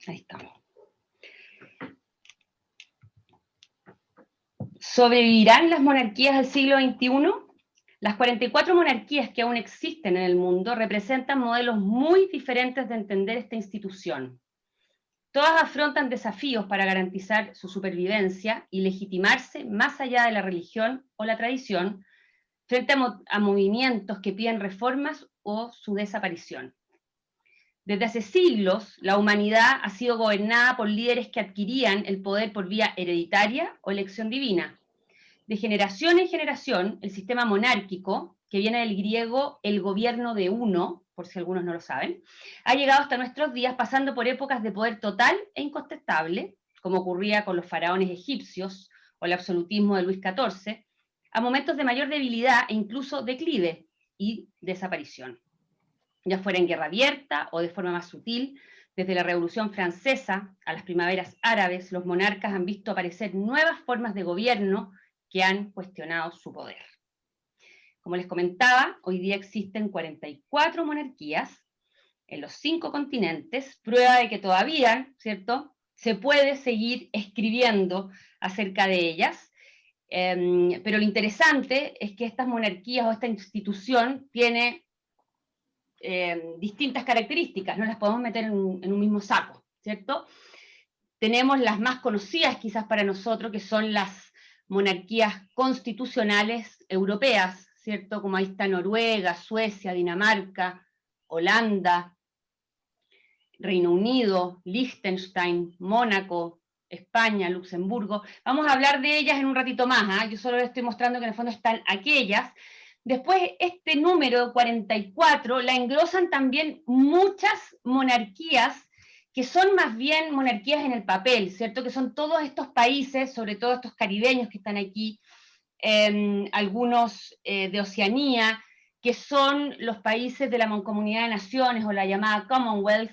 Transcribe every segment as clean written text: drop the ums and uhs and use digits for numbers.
Ahí estamos. ¿Sobrevivirán las monarquías del siglo XXI? Las 44 monarquías que aún existen en el mundo representan modelos muy diferentes de entender esta institución. Todas afrontan desafíos para garantizar su supervivencia y legitimarse más allá de la religión o la tradición, frente a movimientos que piden reformas o su desaparición. Desde hace siglos, la humanidad ha sido gobernada por líderes que adquirían el poder por vía hereditaria o elección divina. De generación en generación, el sistema monárquico, que viene del griego el gobierno de uno, por si algunos no lo saben, ha llegado hasta nuestros días pasando por épocas de poder total e incontestable, como ocurría con los faraones egipcios o el absolutismo de Luis XIV, a momentos de mayor debilidad e incluso declive y desaparición. Ya fuera en guerra abierta o de forma más sutil, desde la Revolución Francesa a las primaveras árabes, los monarcas han visto aparecer nuevas formas de gobierno que han cuestionado su poder. Como les comentaba, hoy día existen 44 monarquías en los 5 continentes, prueba de que todavía, ¿cierto?, se puede seguir escribiendo acerca de ellas, pero lo interesante es que estas monarquías o esta institución tiene distintas características, no las podemos meter en un mismo saco, ¿cierto? Tenemos las más conocidas quizás para nosotros, que son las monarquías constitucionales europeas, ¿cierto? Como ahí está Noruega, Suecia, Dinamarca, Holanda, Reino Unido, Liechtenstein, Mónaco, España, Luxemburgo. Vamos a hablar de ellas en un ratito más, ¿eh? Yo solo les estoy mostrando que en el fondo están aquellas. Después, este número 44 la engrosan también muchas monarquías que son más bien monarquías en el papel, ¿cierto? Que son todos estos países, sobre todo estos caribeños que están aquí, algunos de Oceanía, que son los países de la Mancomunidad de Naciones o la llamada Commonwealth,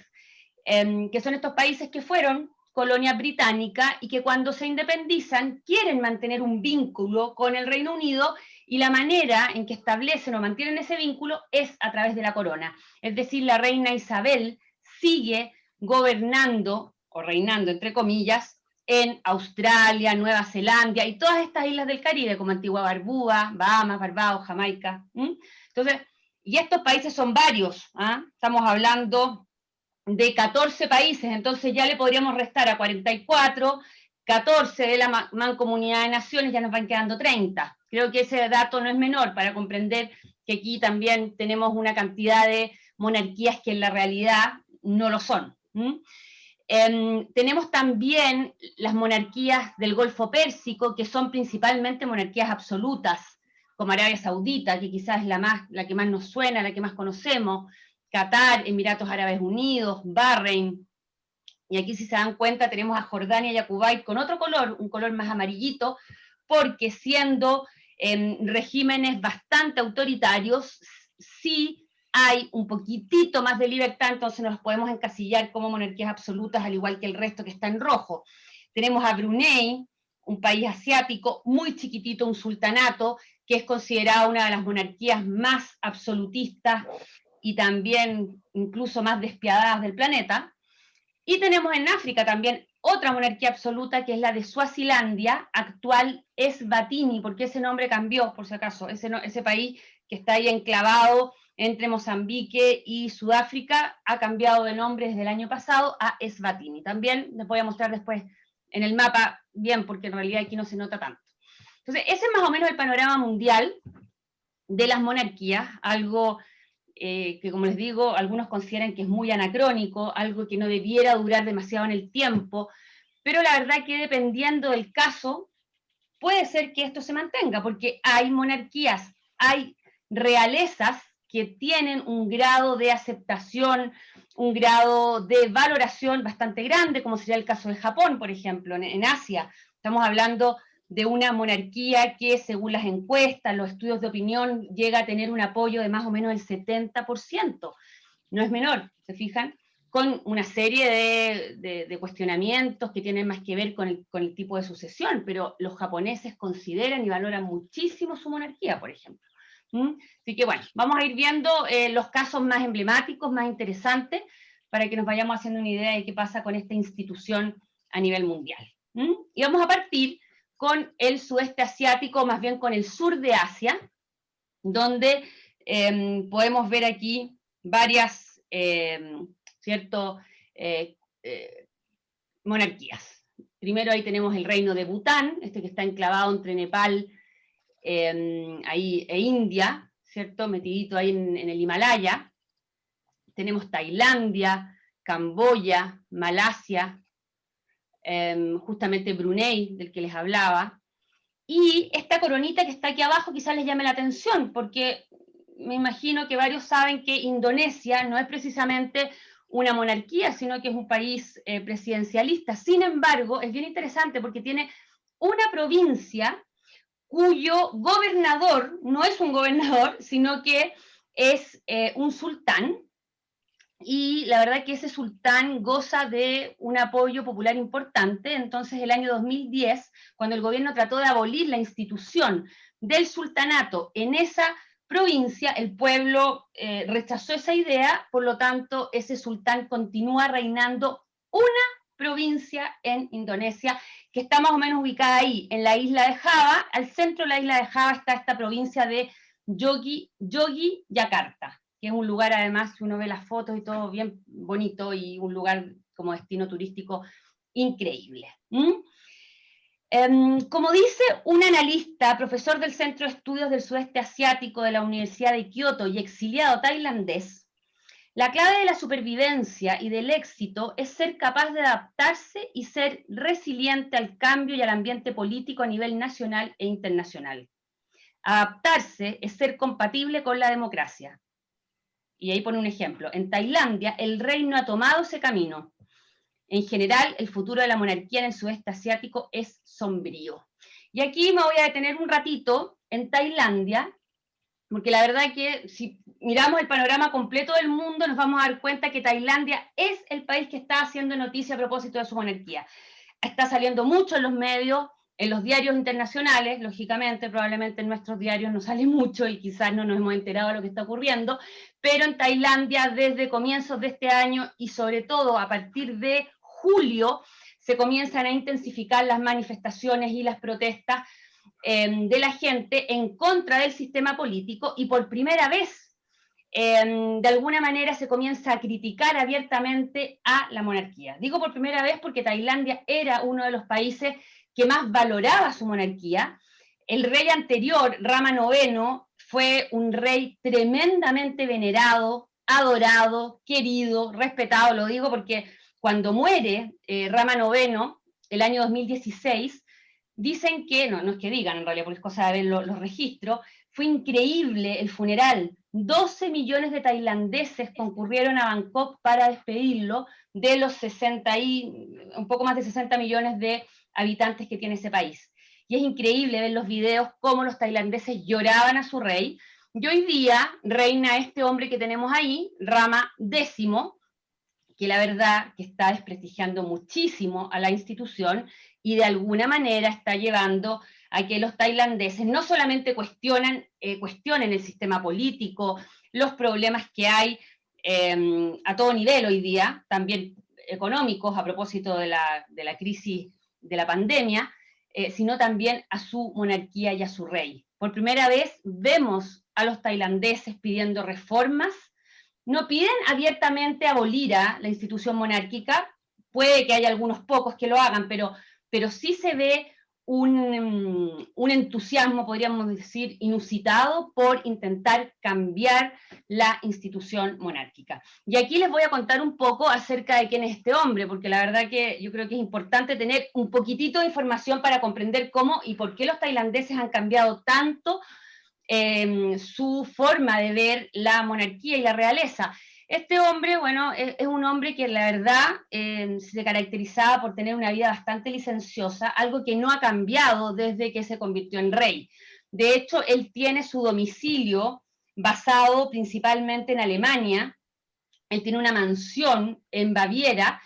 que son estos países que fueron colonia británica y que cuando se independizan quieren mantener un vínculo con el Reino Unido, y la manera en que establecen o mantienen ese vínculo es a través de la corona. Es decir, la reina Isabel sigue gobernando, o reinando entre comillas, en Australia, Nueva Zelanda y todas estas islas del Caribe, como Antigua Barbuda, Bahamas, Barbados, Jamaica. Entonces, y estos países son varios, ¿eh? Estamos hablando de 14 países, entonces ya le podríamos restar a 44, 14 de la Mancomunidad de Naciones, ya nos van quedando 30. Creo que ese dato no es menor para comprender que aquí también tenemos una cantidad de monarquías que en la realidad no lo son. Tenemos también las monarquías del Golfo Pérsico, que son principalmente monarquías absolutas, como Arabia Saudita, que quizás es la que más nos suena, la que más conocemos, Qatar, Emiratos Árabes Unidos, Bahrein, y aquí si se dan cuenta tenemos a Jordania y a Kuwait con otro color, un color más amarillito, porque siendo regímenes bastante autoritarios, sí hay un poquitito más de libertad, entonces nos podemos encasillar como monarquías absolutas, al igual que el resto que está en rojo. Tenemos a Brunei, un país asiático muy chiquitito, un sultanato, que es considerado una de las monarquías más absolutistas y también incluso más despiadadas del planeta. Y tenemos en África también otra monarquía absoluta, que es la de Suazilandia, actual Eswatini, porque ese nombre cambió, por si acaso, ese país que está ahí enclavado entre Mozambique y Sudáfrica, ha cambiado de nombre desde el año pasado a Eswatini. También les voy a mostrar después en el mapa bien, porque en realidad aquí no se nota tanto. Entonces, ese es más o menos el panorama mundial de las monarquías, algo que, como les digo, algunos consideran que es muy anacrónico, algo que no debiera durar demasiado en el tiempo, pero la verdad que dependiendo del caso, puede ser que esto se mantenga, porque hay monarquías, hay realezas que tienen un grado de aceptación, un grado de valoración bastante grande, como sería el caso de Japón, por ejemplo, en Asia. Estamos hablando de una monarquía que, según las encuestas, los estudios de opinión, llega a tener un apoyo de más o menos el 70%. No es menor, ¿se fijan? Con una serie de cuestionamientos que tienen más que ver con el tipo de sucesión, pero los japoneses consideran y valoran muchísimo su monarquía, por ejemplo. Así que bueno, vamos a ir viendo los casos más emblemáticos, más interesantes, para que nos vayamos haciendo una idea de qué pasa con esta institución a nivel mundial. Y vamos a partir con el sudeste asiático, más bien con el sur de Asia, donde podemos ver aquí varias, ¿cierto?, monarquías. Primero ahí tenemos el reino de Bután, este que está enclavado entre Nepal ahí, e India, ¿cierto?, metidito ahí en el Himalaya. Tenemos Tailandia, Camboya, Malasia, justamente Brunei, del que les hablaba. Y esta coronita que está aquí abajo quizás les llame la atención, porque me imagino que varios saben que Indonesia no es precisamente una monarquía, sino que es un país presidencialista. Sin embargo, es bien interesante porque tiene una provincia cuyo gobernador no es un gobernador, sino que es un sultán, y la verdad que ese sultán goza de un apoyo popular importante. Entonces, el año 2010, cuando el gobierno trató de abolir la institución del sultanato en esa provincia, el pueblo rechazó esa idea, por lo tanto, ese sultán continúa reinando una provincia en Indonesia, que está más o menos ubicada ahí, en la isla de Java. Al centro de la isla de Java está esta provincia de Yogyakarta, que es un lugar, además, si uno ve las fotos y todo, bien bonito, y un lugar como destino turístico increíble. Como dice un analista, profesor del Centro de Estudios del Sudeste Asiático de la Universidad de Kioto y exiliado tailandés, la clave de la supervivencia y del éxito es ser capaz de adaptarse y ser resiliente al cambio y al ambiente político a nivel nacional e internacional. Adaptarse es ser compatible con la democracia. Y ahí pone un ejemplo. En Tailandia, el rey no ha tomado ese camino. En general, el futuro de la monarquía en el sudeste asiático es sombrío. Y aquí me voy a detener un ratito en Tailandia, porque la verdad es que si miramos el panorama completo del mundo, nos vamos a dar cuenta que Tailandia es el país que está haciendo noticia a propósito de su monarquía. Está saliendo mucho en los medios, en los diarios internacionales, lógicamente, probablemente en nuestros diarios no sale mucho y quizás no nos hemos enterado de lo que está ocurriendo, pero en Tailandia desde comienzos de este año y sobre todo a partir de julio se comienzan a intensificar las manifestaciones y las protestas de la gente en contra del sistema político, y por primera vez de alguna manera se comienza a criticar abiertamente a la monarquía. Digo por primera vez porque Tailandia era uno de los países que más valoraba su monarquía. El rey anterior, Rama IX, fue un rey tremendamente venerado, adorado, querido, respetado. Lo digo porque cuando muere Rama IX, el año 2016, dicen que, no es que digan en realidad, porque es cosa de ver los registros, fue increíble el funeral. 12 millones de tailandeses concurrieron a Bangkok para despedirlo de los 60 y un poco más de 60 millones de habitantes que tiene ese país. Y es increíble ver los videos cómo los tailandeses lloraban a su rey. Y hoy día reina este hombre que tenemos ahí, Rama X, que la verdad que está desprestigiando muchísimo a la institución y de alguna manera está llevando a que los tailandeses no solamente cuestionen el sistema político, los problemas que hay a todo nivel hoy día, también económicos a propósito de la crisis de la pandemia, sino también a su monarquía y a su rey. Por primera vez vemos a los tailandeses pidiendo reformas. No piden abiertamente abolir a la institución monárquica, puede que haya algunos pocos que lo hagan, pero sí se ve un entusiasmo, podríamos decir, inusitado por intentar cambiar la institución monárquica. Y aquí les voy a contar un poco acerca de quién es este hombre, porque la verdad que yo creo que es importante tener un poquitito de información para comprender cómo y por qué los tailandeses han cambiado tanto su forma de ver la monarquía y la realeza. Este hombre, bueno, es un hombre que la verdad se caracterizaba por tener una vida bastante licenciosa, algo que no ha cambiado desde que se convirtió en rey. De hecho, él tiene su domicilio basado principalmente en Alemania. Él tiene una mansión en Baviera,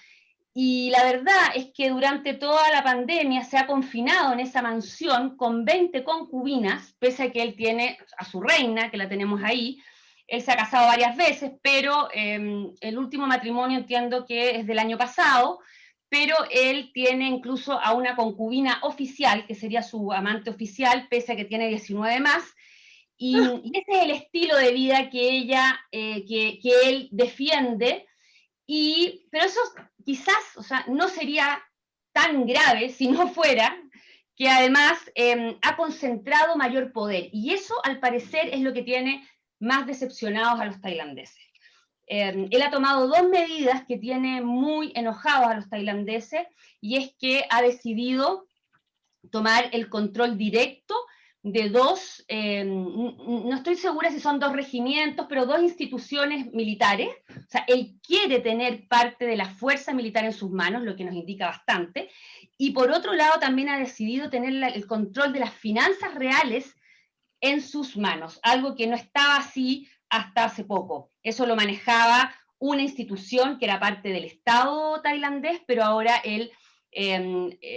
y la verdad es que durante toda la pandemia se ha confinado en esa mansión con 20 concubinas, pese a que él tiene a su reina, que la tenemos ahí, Él se ha casado varias veces, pero el último matrimonio entiendo que es del año pasado, pero él tiene incluso a una concubina oficial, que sería su amante oficial, pese a que tiene 19 más, y ese es el estilo de vida que ella, que él defiende, pero eso quizás, o sea, no sería tan grave si no fuera que además ha concentrado mayor poder, y eso al parecer es lo que tiene más decepcionados a los tailandeses. Él ha tomado dos medidas que tiene muy enojados a los tailandeses, y es que ha decidido tomar el control directo de dos, no estoy segura si son dos regimientos, pero dos instituciones militares. O sea, él quiere tener parte de la fuerza militar en sus manos, lo que nos indica bastante, y por otro lado también ha decidido tener el control de las finanzas reales en sus manos, algo que no estaba así hasta hace poco. Eso lo manejaba una institución que era parte del Estado tailandés, pero ahora él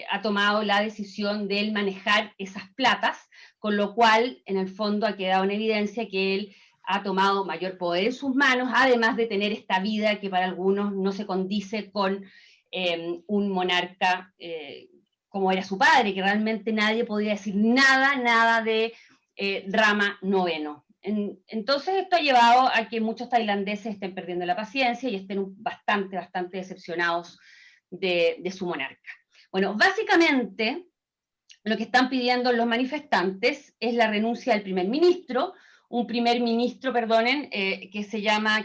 ha tomado la decisión de él manejar esas platas, con lo cual en el fondo ha quedado en evidencia que él ha tomado mayor poder en sus manos, además de tener esta vida que para algunos no se condice con un monarca como era su padre, que realmente nadie podía decir nada de Rama IX. Entonces esto ha llevado a que muchos tailandeses estén perdiendo la paciencia y estén bastante decepcionados de su monarca. Bueno, básicamente lo que están pidiendo los manifestantes es la renuncia del primer ministro, un primer ministro, perdonen, que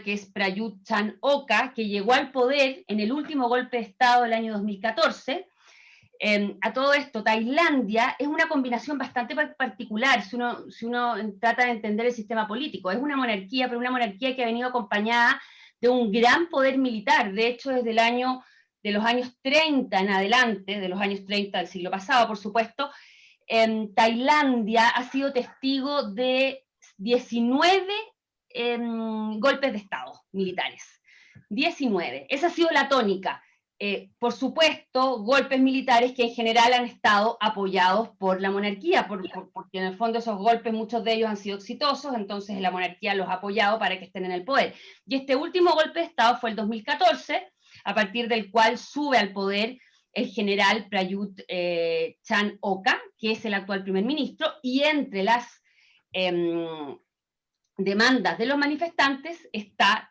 es Prayut Chan-ocha, que llegó al poder en el último golpe de Estado del año 2014. A todo esto, Tailandia es una combinación bastante particular si uno trata de entender el sistema político. Es una monarquía, pero una monarquía que ha venido acompañada de un gran poder militar. De hecho, desde de los años 30 en adelante, de los años 30 del siglo pasado, por supuesto, Tailandia ha sido testigo de 19 golpes de Estado militares. 19. Esa ha sido la tónica. Por supuesto, golpes militares que en general han estado apoyados por la monarquía, porque en el fondo esos golpes, muchos de ellos han sido exitosos, entonces la monarquía los ha apoyado para que estén en el poder. Y este último golpe de Estado fue el 2014, a partir del cual sube al poder el general Prayut Chan-ocha, que es el actual primer ministro, y entre las demandas de los manifestantes está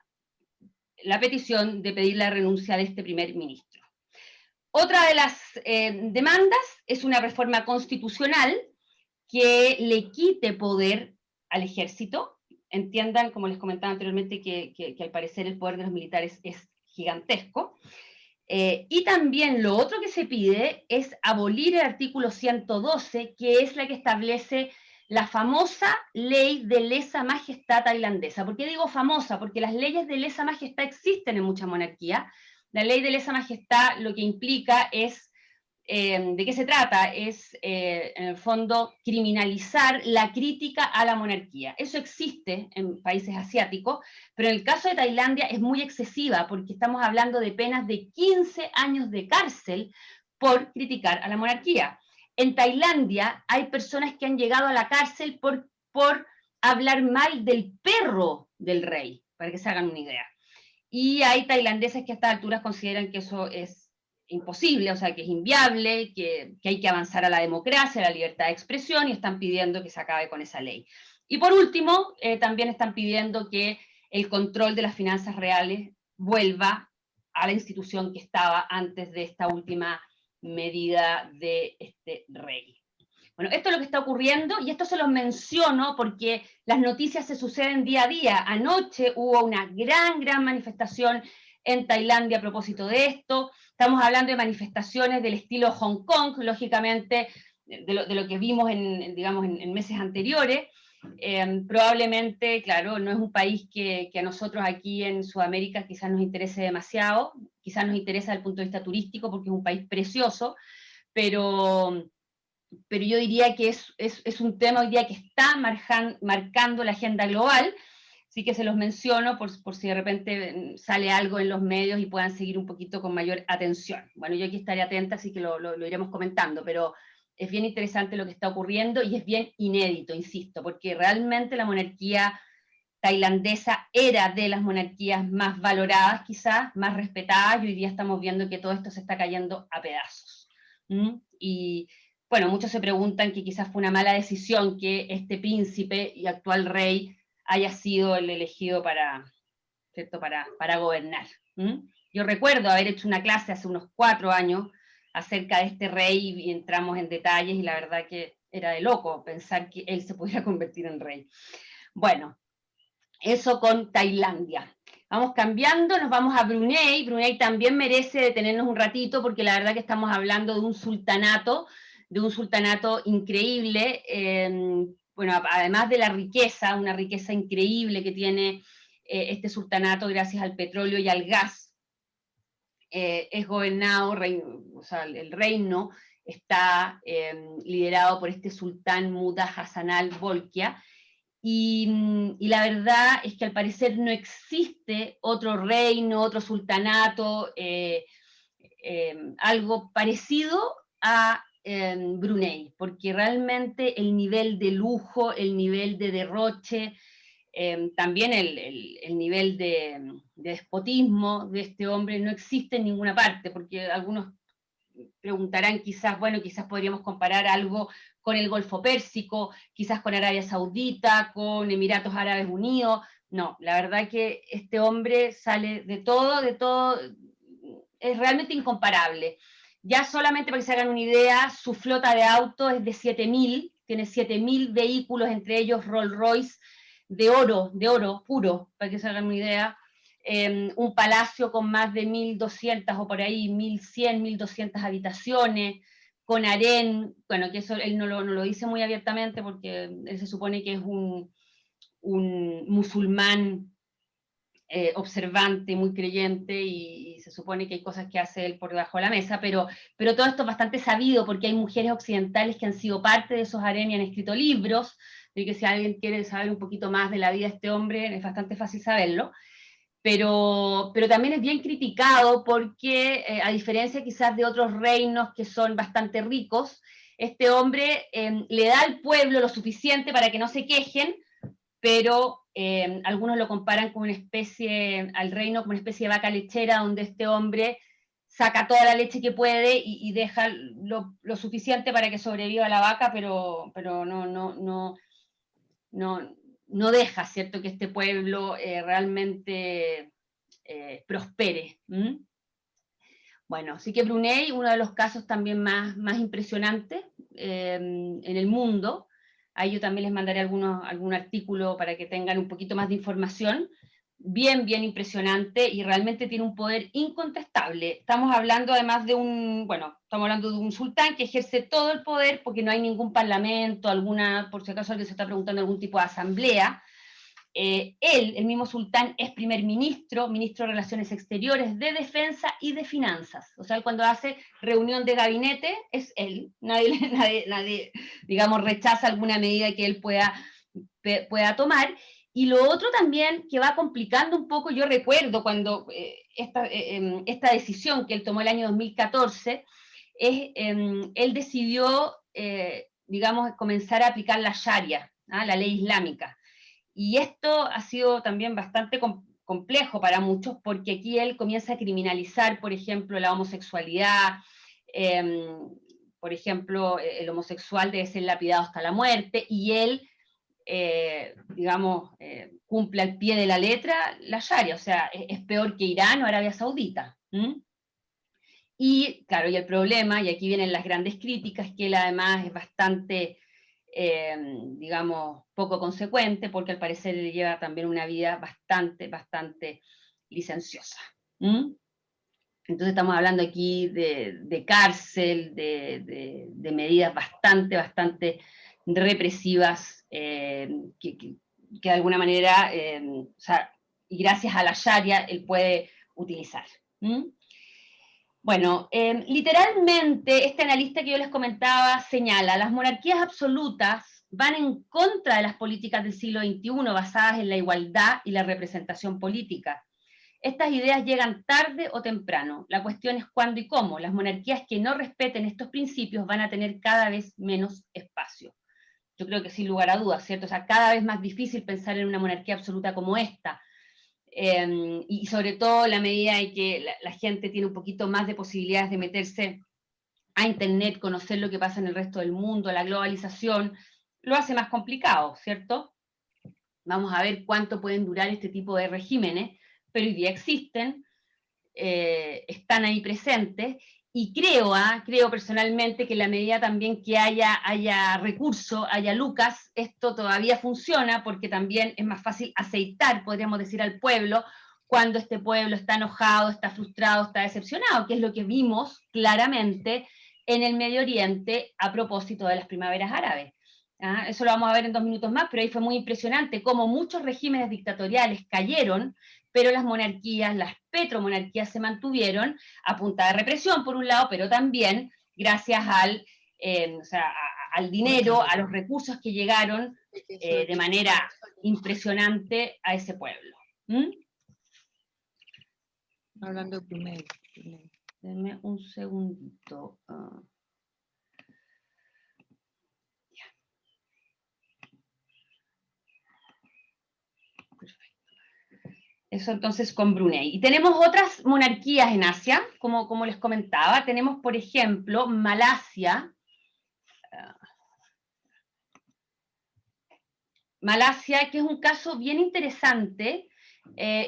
la petición de pedir la renuncia de este primer ministro. Otra de las demandas es una reforma constitucional que le quite poder al ejército. Entiendan, como les comentaba anteriormente, que al parecer el poder de los militares es gigantesco. Y también lo otro que se pide es abolir el artículo 112, que es la que establece la famosa ley de lesa majestad tailandesa. ¿Por qué digo famosa? Porque las leyes de lesa majestad existen en muchas monarquías. La ley de lesa majestad lo que implica es, ¿de qué se trata? Es, en el fondo, criminalizar la crítica a la monarquía. Eso existe en países asiáticos, pero en el caso de Tailandia es muy excesiva, porque estamos hablando de penas de 15 años de cárcel por criticar a la monarquía. En Tailandia hay personas que han llegado a la cárcel por hablar mal del perro del rey, para que se hagan una idea. Y hay tailandeses que a estas alturas consideran que eso es imposible, o sea, que es inviable, que hay que avanzar a la democracia, a la libertad de expresión, y están pidiendo que se acabe con esa ley. Y por último, también están pidiendo que el control de las finanzas reales vuelva a la institución que estaba antes de esta última medida de este rey. Bueno, esto es lo que está ocurriendo, y esto se los menciono porque las noticias se suceden día a día. Anoche hubo una gran manifestación en Tailandia a propósito de esto. Estamos hablando de manifestaciones del estilo Hong Kong, lógicamente, de lo que vimos en meses anteriores. Probablemente, claro, no es un país que a nosotros aquí en Sudamérica quizás nos interese demasiado, quizás nos interesa desde el punto de vista turístico porque es un país precioso, pero yo diría que es un tema hoy día que está marcando la agenda global, así que se los menciono por si de repente sale algo en los medios y puedan seguir un poquito con mayor atención. Bueno, yo aquí estaré atenta, así que lo iremos comentando, pero es bien interesante lo que está ocurriendo y es bien inédito, insisto, porque realmente la monarquía tailandesa era de las monarquías más valoradas quizás, más respetadas, y hoy día estamos viendo que todo esto se está cayendo a pedazos. Y bueno, muchos se preguntan que quizás fue una mala decisión que este príncipe y actual rey haya sido el elegido para, ¿cierto? para gobernar. Yo recuerdo haber hecho una clase hace unos 4 años acerca de este rey y entramos en detalles y la verdad que era de loco pensar que él se pudiera convertir en rey. Bueno, eso con Tailandia. Vamos cambiando, nos vamos a Brunei. Brunei también merece detenernos un ratito porque la verdad que estamos hablando de un sultanato increíble, bueno, además de la riqueza, una riqueza increíble que tiene este sultanato gracias al petróleo y al gas. Es gobernado, o sea, el reino está liderado por este sultán Muda Hasan al-Bolkiah, y la verdad es que al parecer no existe otro reino, otro sultanato, algo parecido a Brunei, porque realmente el nivel de lujo, el nivel de derroche, también el nivel de despotismo de este hombre no existe en ninguna parte, porque algunos preguntarán quizás, bueno, quizás podríamos comparar algo con el Golfo Pérsico, quizás con Arabia Saudita, con Emiratos Árabes Unidos. No, la verdad que este hombre sale de todo, es realmente incomparable. Ya solamente para que se hagan una idea, su flota de autos es de 7.000, tiene 7.000 vehículos, entre ellos Rolls Royce, de oro puro, para que se hagan una idea. Un palacio con más de 1.200 o por ahí 1.100, 1.200 habitaciones, con harén, bueno, que eso él no lo dice muy abiertamente porque él se supone que es un musulmán observante, muy creyente, y se supone que hay cosas que hace él por debajo de la mesa, pero todo esto es bastante sabido porque hay mujeres occidentales que han sido parte de esos harenes y han escrito libros, de que si alguien quiere saber un poquito más de la vida de este hombre, es bastante fácil saberlo. Pero también es bien criticado porque, a diferencia quizás de otros reinos que son bastante ricos, este hombre le da al pueblo lo suficiente para que no se quejen, pero algunos lo comparan con una especie, al reino como una especie de vaca lechera, donde este hombre saca toda la leche que puede y deja lo suficiente para que sobreviva la vaca, pero no deja, ¿cierto?, que este pueblo realmente prospere. Bueno, así que Brunei, uno de los casos también más impresionantes en el mundo. Ahí yo también les mandaré algún artículo para que tengan un poquito más de información. Bien impresionante, y realmente tiene un poder incontestable. Estamos hablando además de estamos hablando de un sultán que ejerce todo el poder porque no hay ningún parlamento, por si acaso alguien se está preguntando, algún tipo de asamblea. Él, el mismo sultán, es primer ministro, ministro de Relaciones Exteriores, de Defensa y de Finanzas. O sea, cuando hace reunión de gabinete, es él. Nadie digamos, rechaza alguna medida que él pueda tomar. Y lo otro también que va complicando un poco, yo recuerdo cuando esta decisión que él tomó el año 2014, él decidió, digamos, comenzar a aplicar la Sharia, la ley islámica. Y esto ha sido también bastante complejo para muchos, porque aquí él comienza a criminalizar, por ejemplo, la homosexualidad. Por ejemplo, el homosexual debe ser lapidado hasta la muerte, y él, digamos, cumple al pie de la letra la Sharia, o sea, es peor que Irán o Arabia Saudita. Y claro, y el problema, y aquí vienen las grandes críticas, que él además es bastante, digamos, poco consecuente, porque al parecer él lleva también una vida bastante licenciosa. Entonces estamos hablando aquí de cárcel, de medidas bastante represivas, que de alguna manera, o sea, y gracias a la Sharia, él puede utilizar. Bueno, literalmente este analista que yo les comentaba señala: las monarquías absolutas van en contra de las políticas del siglo XXI basadas en la igualdad y la representación política. Estas ideas llegan tarde o temprano. La cuestión es cuándo y cómo. Las monarquías que no respeten estos principios van a tener cada vez menos espacio. yo creo que sin lugar a dudas, ¿cierto? O sea, cada vez más difícil pensar en una monarquía absoluta como esta. Y sobre todo la medida en que la gente tiene un poquito más de posibilidades de meterse a Internet, conocer lo que pasa en el resto del mundo, la globalización, lo hace más complicado, ¿cierto? Vamos a ver cuánto pueden durar este tipo de regímenes, pero hoy día existen, están ahí presentes, y creo personalmente que en la medida también que haya recurso, haya lucas, esto todavía funciona, porque también es más fácil aceitar, podríamos decir, al pueblo, cuando este pueblo está enojado, está frustrado, está decepcionado, que es lo que vimos claramente en el Medio Oriente a propósito de las primaveras árabes. ¿Ah? Eso lo vamos a ver en 2 minutos más, pero ahí fue muy impresionante cómo muchos regímenes dictatoriales cayeron, pero las monarquías, las petromonarquías se mantuvieron a punta de represión, por un lado, pero también gracias al dinero, a los recursos que llegaron de manera impresionante a ese pueblo. ¿Mm? Hablando de Brunei. Denme un segundito. Eso entonces con Brunei. Y tenemos otras monarquías en Asia, como les comentaba. Tenemos, por ejemplo, Malasia. Malasia, que es un caso bien interesante,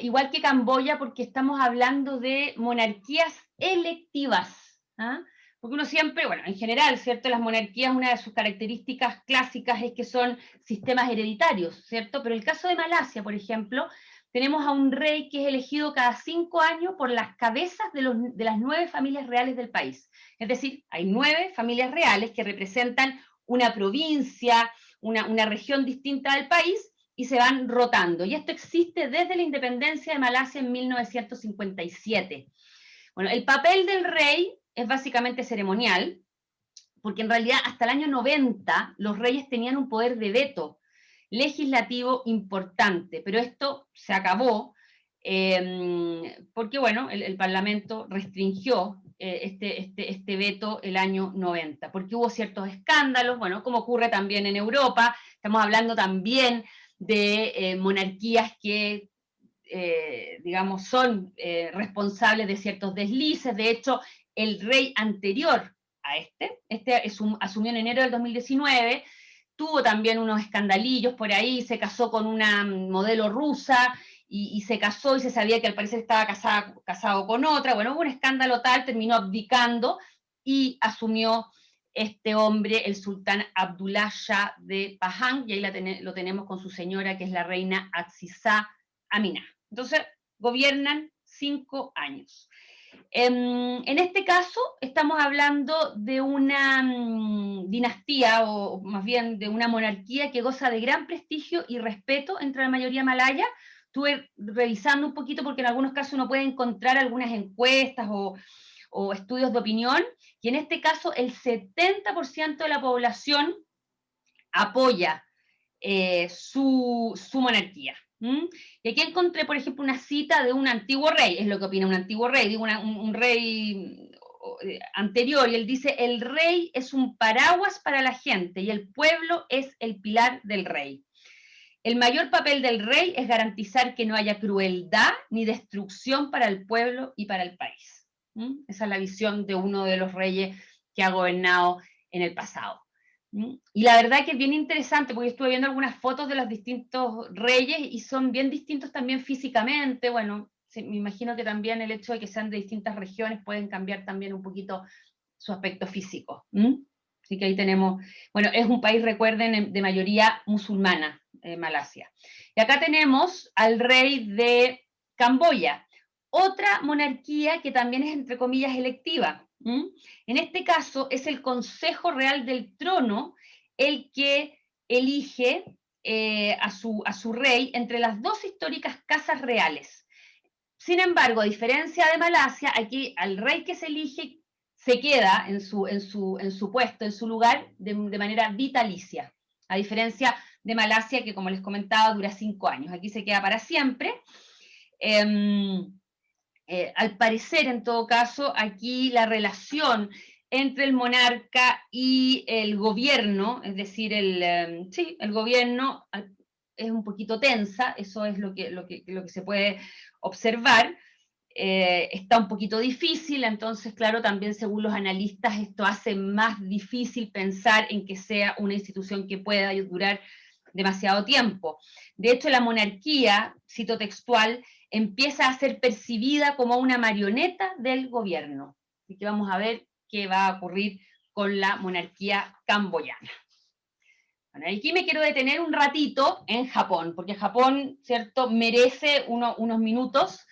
igual que Camboya, porque estamos hablando de monarquías electivas. ¿Ah? Porque uno siempre, bueno, en general, ¿cierto? Las monarquías, una de sus características clásicas es que son sistemas hereditarios, ¿cierto? Pero el caso de Malasia, por ejemplo, tenemos a un rey que es elegido cada 5 años por las cabezas de las 9 familias reales del país. Es decir, hay 9 familias reales que representan una provincia, una región distinta del país, y se van rotando. Y esto existe desde la independencia de Malasia en 1957. Bueno, el papel del rey es básicamente ceremonial, porque en realidad hasta el año 90 los reyes tenían un poder de veto legislativo importante, pero esto se acabó porque, bueno, el Parlamento restringió este veto el año 90, porque hubo ciertos escándalos, bueno, como ocurre también en Europa. Estamos hablando también de monarquías que digamos, son responsables de ciertos deslices. De hecho, el rey anterior a asumió en enero del 2019, tuvo también unos escandalillos por ahí, se casó con una modelo rusa, y se casó y se sabía que al parecer estaba casado con otra. Bueno, hubo un escándalo tal, terminó abdicando y asumió este hombre, el sultán Abdullah Shah de Pahang, y ahí lo tenemos con su señora, que es la reina Aziza Amina. Entonces, gobiernan 5 años. En este caso, estamos hablando de una dinastía, o más bien de una monarquía que goza de gran prestigio y respeto entre la mayoría malaya. Estuve revisando un poquito porque en algunos casos uno puede encontrar algunas encuestas o estudios de opinión, y en este caso el 70% de la población apoya su monarquía. Y aquí encontré, por ejemplo, una cita de un antiguo rey, es lo que opina un antiguo rey, digo un rey anterior, y él dice: el rey es un paraguas para la gente y el pueblo es el pilar del rey. El mayor papel del rey es garantizar que no haya crueldad ni destrucción para el pueblo y para el país. Esa es la visión de uno de los reyes que ha gobernado en el pasado. Y la verdad que es bien interesante, porque estuve viendo algunas fotos de los distintos reyes y son bien distintos también físicamente. Bueno, me imagino que también el hecho de que sean de distintas regiones pueden cambiar también un poquito su aspecto físico. Así que ahí tenemos, bueno, es un país, recuerden, de mayoría musulmana, Malasia. Y acá tenemos al rey de Camboya, otra monarquía que también es, entre comillas, electiva. En este caso es el Consejo Real del Trono el que elige a su rey entre las 2 históricas casas reales. Sin embargo, a diferencia de Malasia, aquí al rey que se elige se queda en su puesto, en su lugar, de manera vitalicia. A diferencia de Malasia, que como les comentaba, dura 5 años. Aquí se queda para siempre. Al parecer, en todo caso, aquí la relación entre el monarca y el gobierno, es decir, sí, el gobierno es un poquito tensa, eso es lo que se puede observar. Está un poquito difícil, entonces, claro, también según los analistas esto hace más difícil pensar en que sea una institución que pueda durar demasiado tiempo. De hecho, la monarquía, cito textual, empieza a ser percibida como una marioneta del gobierno. Así que vamos a ver qué va a ocurrir con la monarquía camboyana. Bueno, aquí me quiero detener un ratito en Japón, porque Japón, ¿cierto?, merece unos minutos.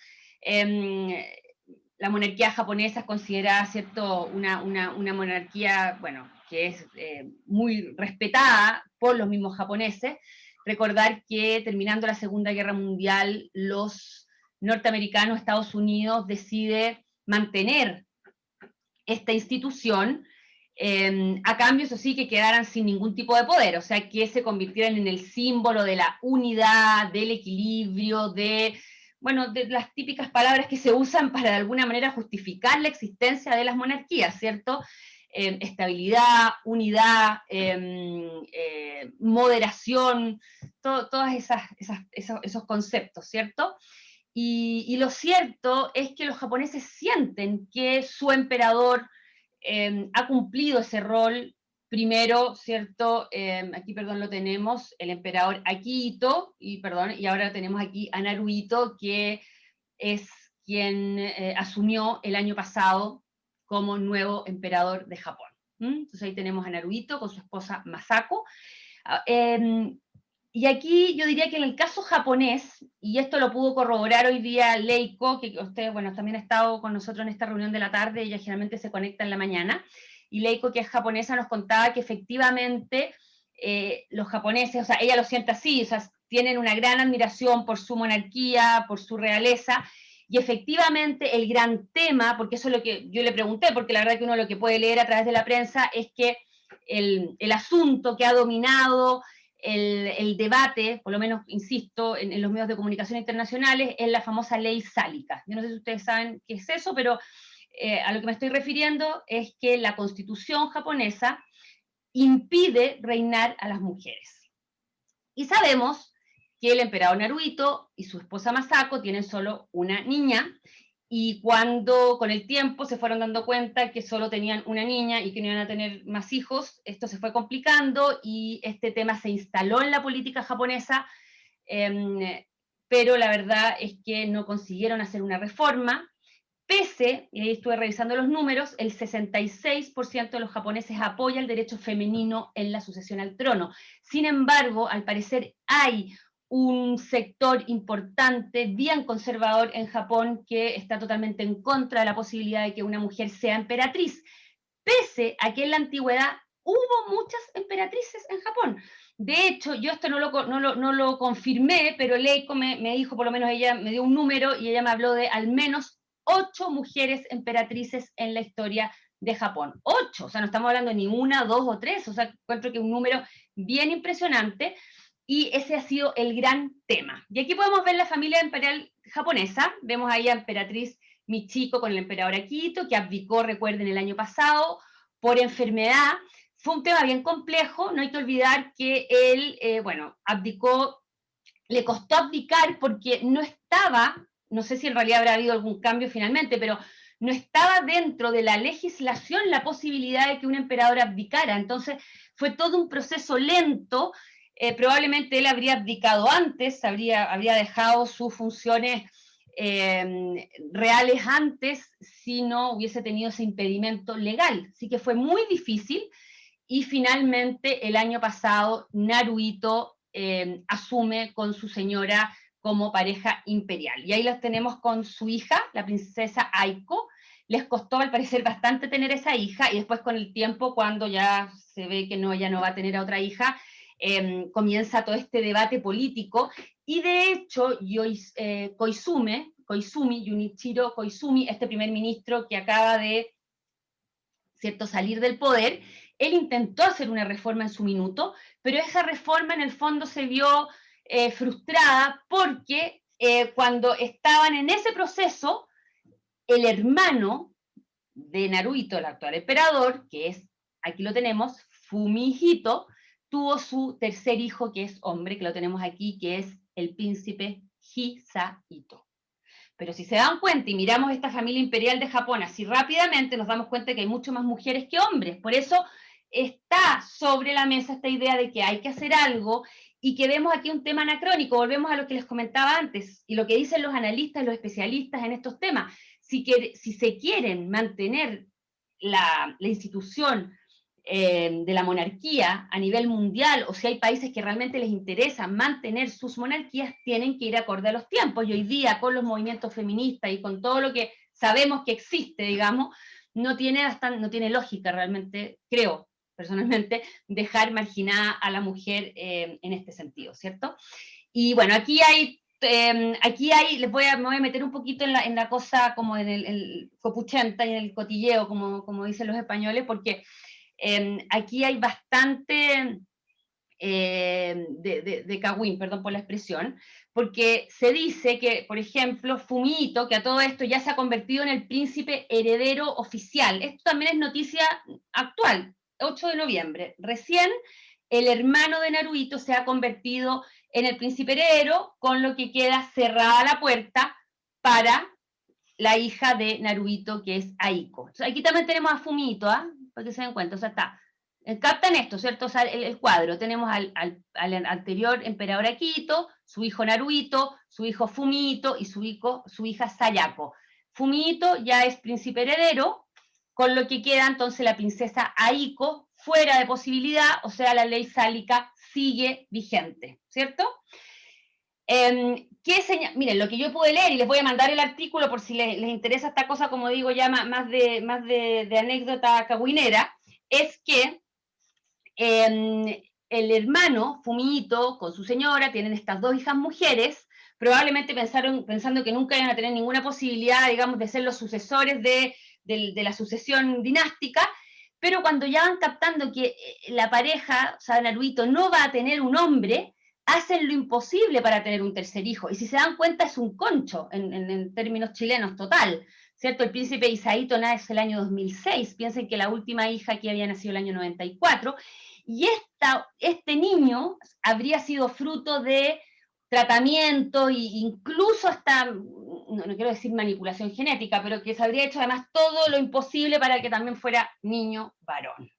La monarquía japonesa es considerada, ¿cierto?, una monarquía, bueno, que es muy respetada por los mismos japoneses. Recordar que terminando la Segunda Guerra Mundial, los norteamericanos, Estados Unidos, decide mantener esta institución, a cambio, eso sí, que quedaran sin ningún tipo de poder, o sea, que se convirtieran en el símbolo de la unidad, del equilibrio, bueno, de las típicas palabras que se usan para de alguna manera justificar la existencia de las monarquías, ¿cierto? Estabilidad, unidad, moderación, todos esos conceptos, ¿cierto? Y lo cierto es que los japoneses sienten que su emperador ha cumplido ese rol. Primero, ¿cierto? Aquí, perdón, lo tenemos, el emperador Akihito, y ahora tenemos aquí a Naruhito, que es quien asumió el año pasado como nuevo emperador de Japón. Entonces ahí tenemos a Naruhito con su esposa Masako. Y aquí yo diría que en el caso japonés, y esto lo pudo corroborar hoy día Leiko, que usted, bueno, también ha estado con nosotros en esta reunión de la tarde, ella generalmente se conecta en la mañana, y Leiko, que es japonesa, nos contaba que efectivamente los japoneses, o sea, ella lo siente así, o sea, tienen una gran admiración por su monarquía, por su realeza, y efectivamente el gran tema, porque eso es lo que yo le pregunté, porque la verdad que uno lo que puede leer a través de la prensa es que el asunto que ha dominado el debate, por lo menos, insisto, en los medios de comunicación internacionales, es la famosa ley sálica. Yo no sé si ustedes saben qué es eso, pero a lo que me estoy refiriendo es que la constitución japonesa impide reinar a las mujeres. Y sabemos que el emperador Naruhito y su esposa Masako tienen solo una niña, y cuando con el tiempo se fueron dando cuenta que solo tenían una niña y que no iban a tener más hijos, esto se fue complicando y este tema se instaló en la política japonesa, pero la verdad es que no consiguieron hacer una reforma, pese, y ahí estuve revisando los números, el 66% de los japoneses apoya el derecho femenino en la sucesión al trono. Sin embargo, al parecer hay un sector importante, bien conservador en Japón, que está totalmente en contra de la posibilidad de que una mujer sea emperatriz, pese a que en la antigüedad hubo muchas emperatrices en Japón. De hecho, yo esto no lo confirmé, pero Leiko me dijo, por lo menos ella me dio un número y ella me habló de al menos 8 mujeres emperatrices en la historia de Japón. 8, o sea, no estamos hablando de ni una, dos o tres, o sea, encuentro que es un número bien impresionante, y ese ha sido el gran tema. Y aquí podemos ver la familia imperial japonesa, vemos ahí a emperatriz Michiko con el emperador Akihito, que abdicó, recuerden, el año pasado por enfermedad. Fue un tema bien complejo, no hay que olvidar que él, bueno, abdicó, le costó abdicar porque no estaba, no sé si en realidad habrá habido algún cambio finalmente, pero no estaba dentro de la legislación la posibilidad de que un emperador abdicara. Entonces fue todo un proceso lento. Probablemente él habría abdicado antes, habría dejado sus funciones reales antes si no hubiese tenido ese impedimento legal. Así que fue muy difícil, y finalmente el año pasado Naruhito asume con su señora como pareja imperial. Y ahí las tenemos con su hija, la princesa Aiko. Les costó al parecer bastante tener esa hija, y después con el tiempo, cuando ya se ve que no, ella no va a tener a otra hija, comienza todo este debate político, y de hecho Junichiro Koizumi, este primer ministro que acaba de, ¿cierto?, salir del poder, él intentó hacer una reforma en su minuto, pero esa reforma en el fondo se vio frustrada porque cuando estaban en ese proceso, el hermano de Naruhito, el actual emperador, que es, aquí lo tenemos, Fumihito, tuvo su tercer hijo, que es hombre, que lo tenemos aquí, que es el príncipe Hisahito. Pero si se dan cuenta y miramos esta familia imperial de Japón así rápidamente, nos damos cuenta que hay mucho más mujeres que hombres. Por eso está sobre la mesa esta idea de que hay que hacer algo y que vemos aquí un tema anacrónico. Volvemos a lo que les comentaba antes y lo que dicen los analistas y los especialistas en estos temas. Si se quieren mantener la institución de la monarquía a nivel mundial, o si hay países que realmente les interesa mantener sus monarquías, tienen que ir acorde a los tiempos. Y hoy día, con los movimientos feministas y con todo lo que sabemos que existe, digamos, no tiene lógica realmente, creo personalmente, dejar marginada a la mujer en este sentido, ¿cierto? Y bueno, aquí hay, me voy a meter un poquito en la cosa como en el copuchenta y en el cotilleo, como dicen los españoles, porque aquí hay bastante de cagüín, perdón por la expresión, porque se dice que, por ejemplo, Fumito, que a todo esto ya se ha convertido en el príncipe heredero oficial. Esto también es noticia actual, 8 de noviembre. Recién el hermano de Naruhito se ha convertido en el príncipe heredero, con lo que queda cerrada la puerta para la hija de Naruhito, que es Aiko. Entonces, aquí también tenemos a Fumito, ¿ah? Para que se den cuenta, o sea, captan esto, ¿cierto? O sea, el cuadro, tenemos al anterior emperador Akito, su hijo Naruhito, su hijo Fumito y su hija Sayako. Fumito ya es príncipe heredero, con lo que queda entonces la princesa Aiko fuera de posibilidad, o sea, la ley sálica sigue vigente, ¿cierto? Miren, lo que yo pude leer, y les voy a mandar el artículo por si les interesa esta cosa, como digo, ya más de anécdota cagüinera, es que el hermano, Fumito, con su señora, tienen estas dos hijas mujeres, probablemente pensando que nunca iban a tener ninguna posibilidad, digamos, de ser los sucesores de la sucesión dinástica, pero cuando ya van captando que la pareja, o sea, Naruhito, no va a tener un hombre, hacen lo imposible para tener un tercer hijo. Y si se dan cuenta, es un concho, en términos chilenos, total. ¿Cierto? El príncipe Hisahito nace el año 2006. Piensen que la última hija aquí había nacido el año 94. Y este niño habría sido fruto de tratamiento e incluso hasta, no quiero decir manipulación genética, pero que se habría hecho además todo lo imposible para que también fuera niño varón.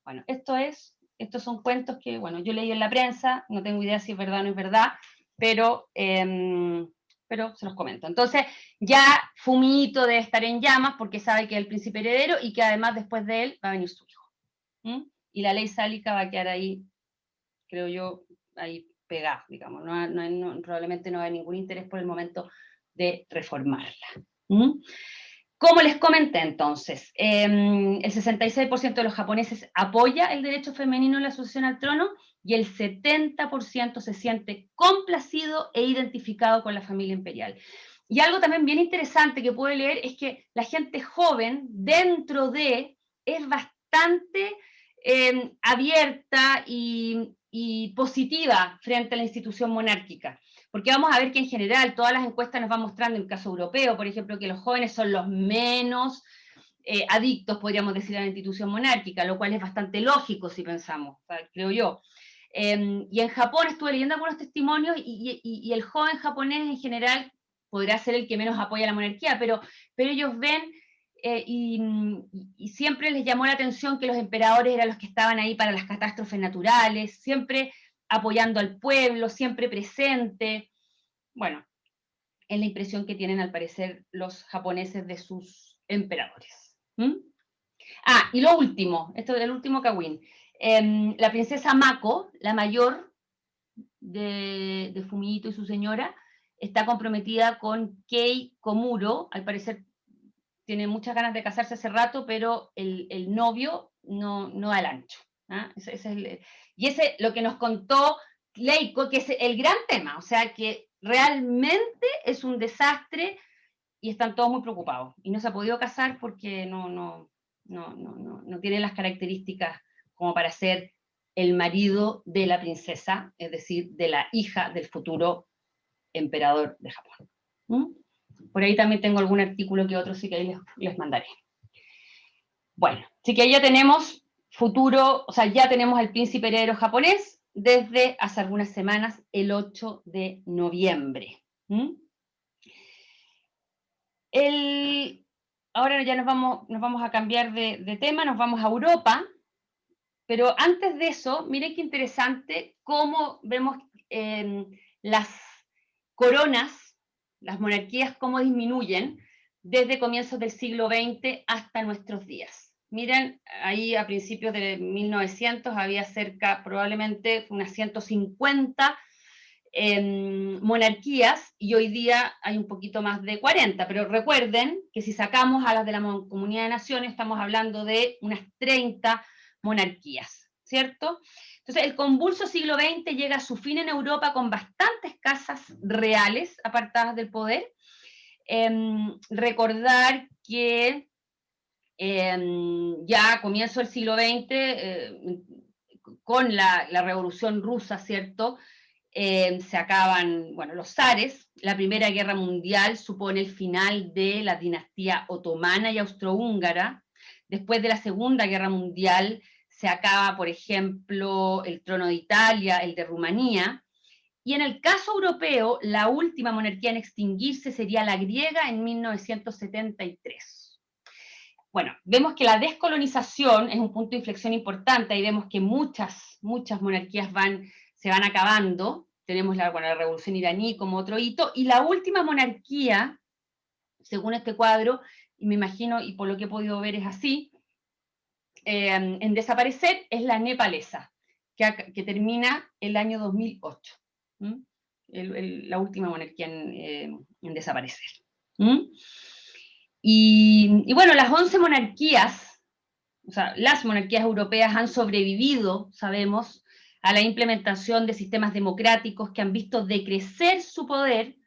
Bueno, estos son cuentos que, bueno, yo leí en la prensa, no tengo idea si es verdad o no es verdad, pero se los comento. Entonces, ya Fumito debe estar en llamas porque sabe que es el príncipe heredero y que además después de él va a venir su hijo. Y la ley sálica va a quedar ahí, creo yo, ahí pegada, digamos. Probablemente no hay ningún interés por el momento de reformarla. Como les comenté entonces, el 66% de los japoneses apoya el derecho femenino en la sucesión al trono y el 70% se siente complacido e identificado con la familia imperial. Y algo también bien interesante que pude leer es que la gente joven dentro de es bastante abierta y positiva frente a la institución monárquica. Porque vamos a ver que en general todas las encuestas nos van mostrando, en el caso europeo, por ejemplo, que los jóvenes son los menos adictos, podríamos decir, a la institución monárquica, lo cual es bastante lógico si pensamos, creo yo. Y en Japón estuve leyendo algunos testimonios y el joven japonés en general podrá ser el que menos apoya la monarquía, pero ellos ven y siempre les llamó la atención que los emperadores eran los que estaban ahí para las catástrofes naturales, siempre apoyando al pueblo, siempre presente. Bueno, es la impresión que tienen al parecer los japoneses de sus emperadores. Y lo último, esto del último kawin. La princesa Mako, la mayor de Fumito y su señora, está comprometida con Kei Komuro, al parecer tiene muchas ganas de casarse hace rato, pero el novio no da el ancho. Y ese lo que nos contó Leiko, que es el gran tema, o sea, que realmente es un desastre y están todos muy preocupados. Y no se ha podido casar porque no tiene las características como para ser el marido de la princesa, es decir, de la hija del futuro emperador de Japón. Por ahí también tengo algún artículo que otro sí que ahí les mandaré. Bueno, así que ya tenemos futuro, o sea, ya tenemos al príncipe heredero japonés desde hace algunas semanas, el 8 de noviembre. ¿Mm? Ahora ya nos vamos a cambiar de tema, nos vamos a Europa, pero antes de eso, miren qué interesante cómo vemos las coronas, las monarquías, cómo disminuyen desde comienzos del siglo XX hasta nuestros días. Miren, ahí a principios de 1900 había cerca, probablemente unas 150 monarquías, y hoy día hay un poquito más de 40, pero recuerden que si sacamos a las de la Comunidad de Naciones, estamos hablando de unas 30 monarquías, ¿cierto? Entonces, el convulso siglo XX llega a su fin en Europa con bastantes casas reales apartadas del poder. Recordar que ya a comienzo del siglo XX, con la Revolución Rusa, ¿cierto? Se acaban, bueno, los zares. La Primera Guerra Mundial supone el final de la dinastía otomana y austrohúngara. Después de la Segunda Guerra Mundial se acaba, por ejemplo, el trono de Italia, el de Rumanía. Y en el caso europeo, la última monarquía en extinguirse sería la griega en 1973. Bueno, vemos que la descolonización es un punto de inflexión importante, ahí vemos que muchas monarquías se van acabando. Tenemos la revolución iraní como otro hito, y la última monarquía, según este cuadro, y me imagino, y por lo que he podido ver es así, en desaparecer es la nepalesa, que termina el año 2008. La última monarquía en desaparecer. Y bueno, las 11 monarquías, o sea, las monarquías europeas han sobrevivido, sabemos, a la implementación de sistemas democráticos que han visto decrecer su poder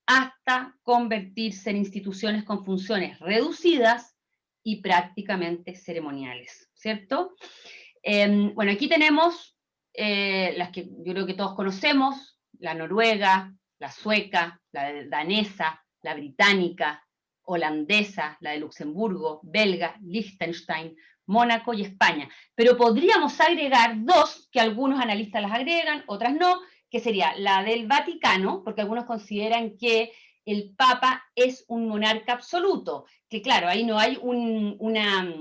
hasta convertirse en instituciones con funciones reducidas y prácticamente ceremoniales, ¿cierto? Bueno, aquí tenemos las que yo creo que todos conocemos: la noruega, la sueca, la danesa, la británica, holandesa, la de Luxemburgo, belga, Liechtenstein, Mónaco y España. Pero podríamos agregar dos que algunos analistas las agregan, otras no, que sería la del Vaticano, porque algunos consideran que el Papa es un monarca absoluto, que claro, ahí no hay una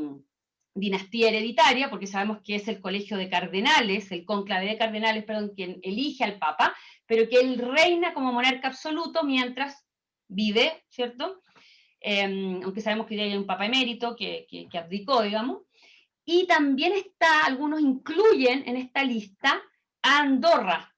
dinastía hereditaria, porque sabemos que es el colegio de cardenales, el cónclave de cardenales, perdón, quien elige al Papa, pero que él reina como monarca absoluto mientras vive, ¿cierto? Aunque sabemos que ya hay un Papa emérito que abdicó, digamos. Y también algunos incluyen en esta lista a Andorra.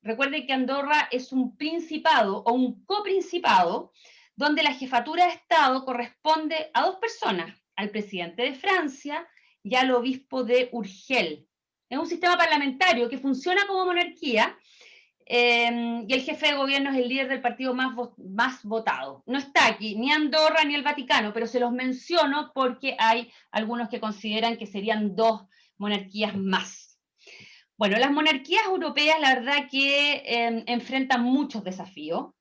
Recuerden que Andorra es un principado o un coprincipado donde la jefatura de Estado corresponde a dos personas: al presidente de Francia y al obispo de Urgel. Es un sistema parlamentario que funciona como monarquía, y el jefe de gobierno es el líder del partido más votado. No está aquí ni Andorra ni el Vaticano, pero se los menciono porque hay algunos que consideran que serían dos monarquías más. Bueno, las monarquías europeas, la verdad que enfrentan muchos desafíos,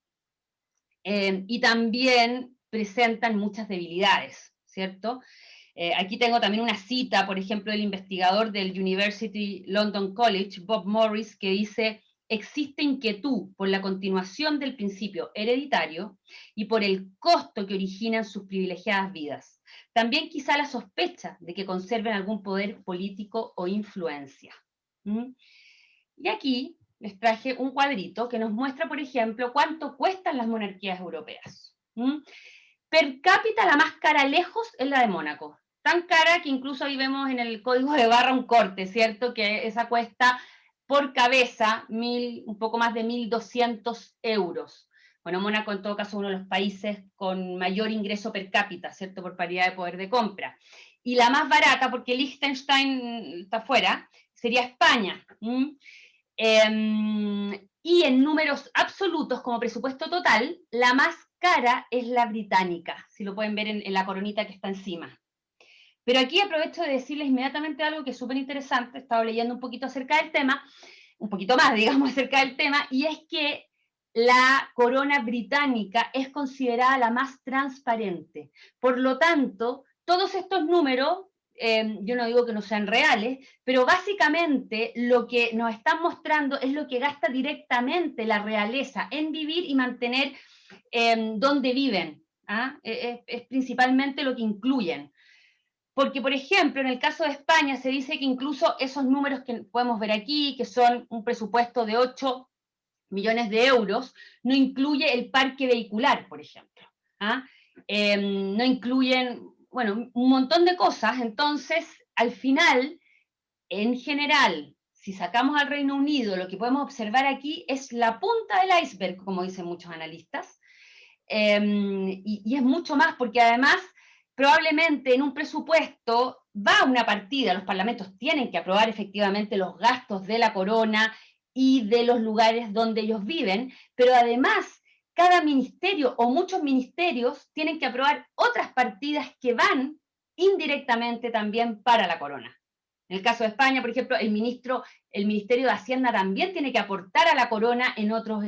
y también presentan muchas debilidades, ¿cierto? Aquí tengo también una cita, por ejemplo, del investigador del University London College, Bob Morris, que dice: existe inquietud por la continuación del principio hereditario y por el costo que originan sus privilegiadas vidas. También quizá la sospecha de que conserven algún poder político o influencia. Y aquí les traje un cuadrito que nos muestra, por ejemplo, cuánto cuestan las monarquías europeas. Per cápita, la más cara lejos es la de Mónaco. Tan cara que incluso ahí vemos en el código de barra un corte, ¿cierto? Que esa cuesta por cabeza un poco más de 1.200 euros. Bueno, Mónaco en todo caso es uno de los países con mayor ingreso per cápita, ¿cierto? Por paridad de poder de compra. Y la más barata, porque Liechtenstein está fuera, sería España. Y en números absolutos, como presupuesto total, la más cara es la británica, si lo pueden ver en la coronita que está encima. Pero aquí aprovecho de decirles inmediatamente algo que es súper interesante. He estado leyendo un poquito acerca del tema, un poquito más, digamos, acerca del tema, y es que la corona británica es considerada la más transparente. Por lo tanto, todos estos números yo no digo que no sean reales, pero básicamente lo que nos están mostrando es lo que gasta directamente la realeza en vivir y mantener donde viven. ¿Ah? Es principalmente lo que incluyen. Porque, por ejemplo, en el caso de España se dice que incluso esos números que podemos ver aquí, que son un presupuesto de 8 millones de euros, no incluye el parque vehicular, por ejemplo. ¿Ah? No incluyen, bueno, un montón de cosas. Entonces, al final, en general, si sacamos al Reino Unido, lo que podemos observar aquí es la punta del iceberg, como dicen muchos analistas, y es mucho más, porque además, probablemente en un presupuesto va una partida, los parlamentos tienen que aprobar efectivamente los gastos de la corona y de los lugares donde ellos viven, pero además cada ministerio o muchos ministerios tienen que aprobar otras partidas que van indirectamente también para la corona. En el caso de España, por ejemplo, el Ministerio de Hacienda también tiene que aportar a la corona en otros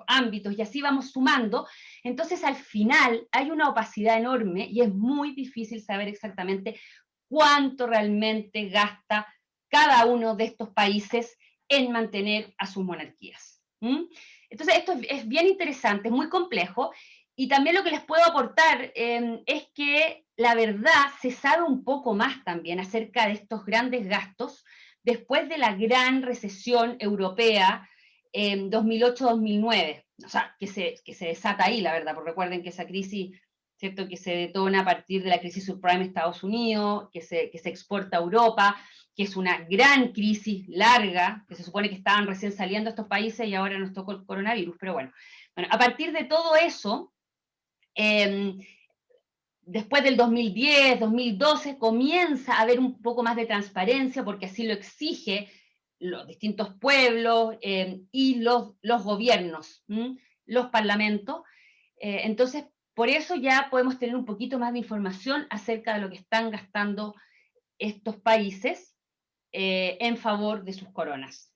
ámbitos, y así vamos sumando. Entonces, al final, hay una opacidad enorme y es muy difícil saber exactamente cuánto realmente gasta cada uno de estos países en mantener a sus monarquías. Entonces, esto es bien interesante, es muy complejo, y también lo que les puedo aportar es que la verdad se sabe un poco más también acerca de estos grandes gastos después de la gran recesión europea en 2008-2009. O sea, que se desata ahí, la verdad, porque recuerden que esa crisis, ¿cierto?, que se detona a partir de la crisis subprime de Estados Unidos, que se exporta a Europa, que es una gran crisis larga, que se supone que estaban recién saliendo estos países y ahora nos tocó el coronavirus, pero bueno, a partir de todo eso, después del 2010, 2012, comienza a haber un poco más de transparencia, porque así lo exige los distintos pueblos y los gobiernos, los parlamentos. Entonces, por eso ya podemos tener un poquito más de información acerca de lo que están gastando estos países en favor de sus coronas.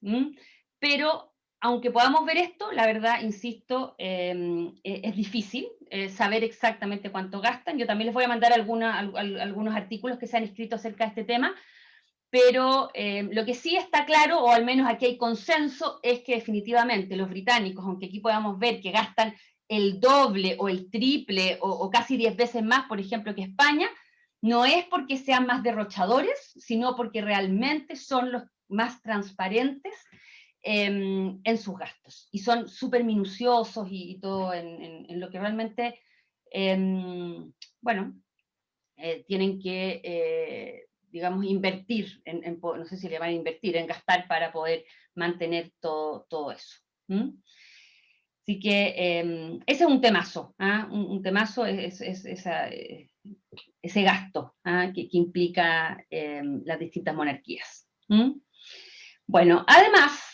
Pero aunque podamos ver esto, la verdad, insisto, es difícil saber exactamente cuánto gastan. Yo también les voy a mandar algunos artículos que se han escrito acerca de este tema, pero lo que sí está claro, o al menos aquí hay consenso, es que definitivamente los británicos, aunque aquí podamos ver que gastan el doble o el triple o casi 10 veces más, por ejemplo, que España, no es porque sean más derrochadores, sino porque realmente son los más transparentes en sus gastos, y son súper minuciosos y todo en lo que realmente, bueno, tienen que, digamos, invertir, no sé si le van a invertir, en gastar para poder mantener todo eso. Así que ese es un temazo, un temazo es ese gasto que implica las distintas monarquías. Bueno, además,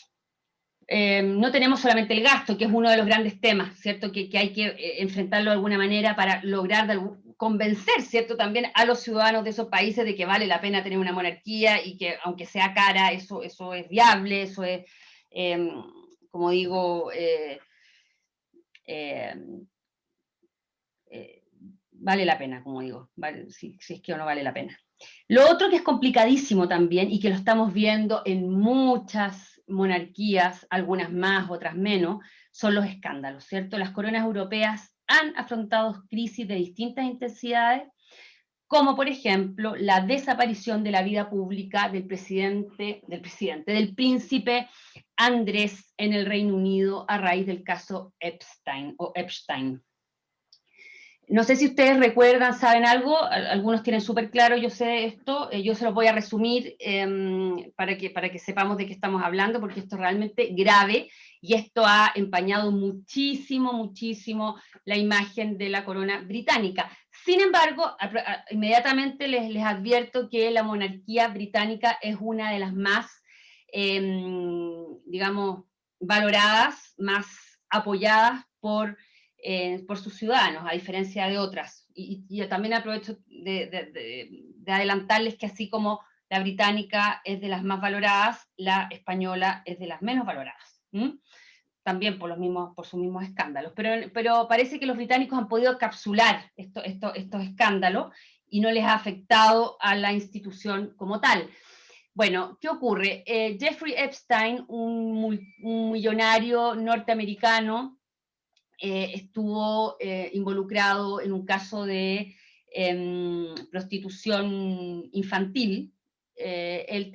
no tenemos solamente el gasto, que es uno de los grandes temas, ¿cierto? Que hay que enfrentarlo de alguna manera para lograr convencer, ¿cierto?, también a los ciudadanos de esos países de que vale la pena tener una monarquía y que aunque sea cara, eso es viable, eso es, como digo, vale la pena, como digo, vale, si es que no vale la pena. Lo otro que es complicadísimo también, y que lo estamos viendo en muchas monarquías, algunas más, otras menos, son los escándalos, ¿cierto? Las coronas europeas han afrontado crisis de distintas intensidades, como por ejemplo la desaparición de la vida pública del príncipe Andrés en el Reino Unido a raíz del caso Epstein. No sé si ustedes recuerdan, saben algo, algunos tienen súper claro, yo sé esto, yo se los voy a resumir para que sepamos de qué estamos hablando, porque esto es realmente grave y esto ha empañado muchísimo la imagen de la corona británica. Sin embargo, inmediatamente les advierto que la monarquía británica es una de las más, digamos, valoradas, más apoyadas por sus ciudadanos, a diferencia de otras. Y también aprovecho de adelantarles que así como la británica es de las más valoradas, la española es de las menos valoradas. También por sus mismos escándalos. Pero parece que los británicos han podido capsular estos escándalos y no les ha afectado a la institución como tal. Bueno, ¿qué ocurre? Jeffrey Epstein, un millonario norteamericano, estuvo involucrado en un caso de prostitución infantil. Él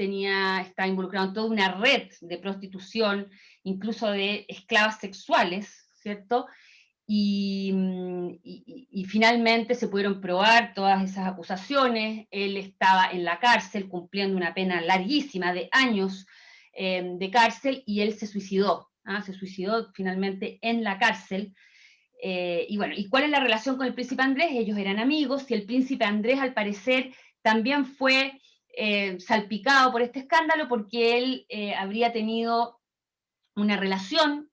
estaba involucrado en toda una red de prostitución, incluso de esclavas sexuales, ¿cierto? Y finalmente se pudieron probar todas esas acusaciones. Él estaba en la cárcel cumpliendo una pena larguísima de años de cárcel, y él se suicidó. Se suicidó finalmente en la cárcel. Y bueno, ¿y cuál es la relación con el príncipe Andrés? Ellos eran amigos, y el príncipe Andrés, al parecer, también fue salpicado por este escándalo, porque él habría tenido una relación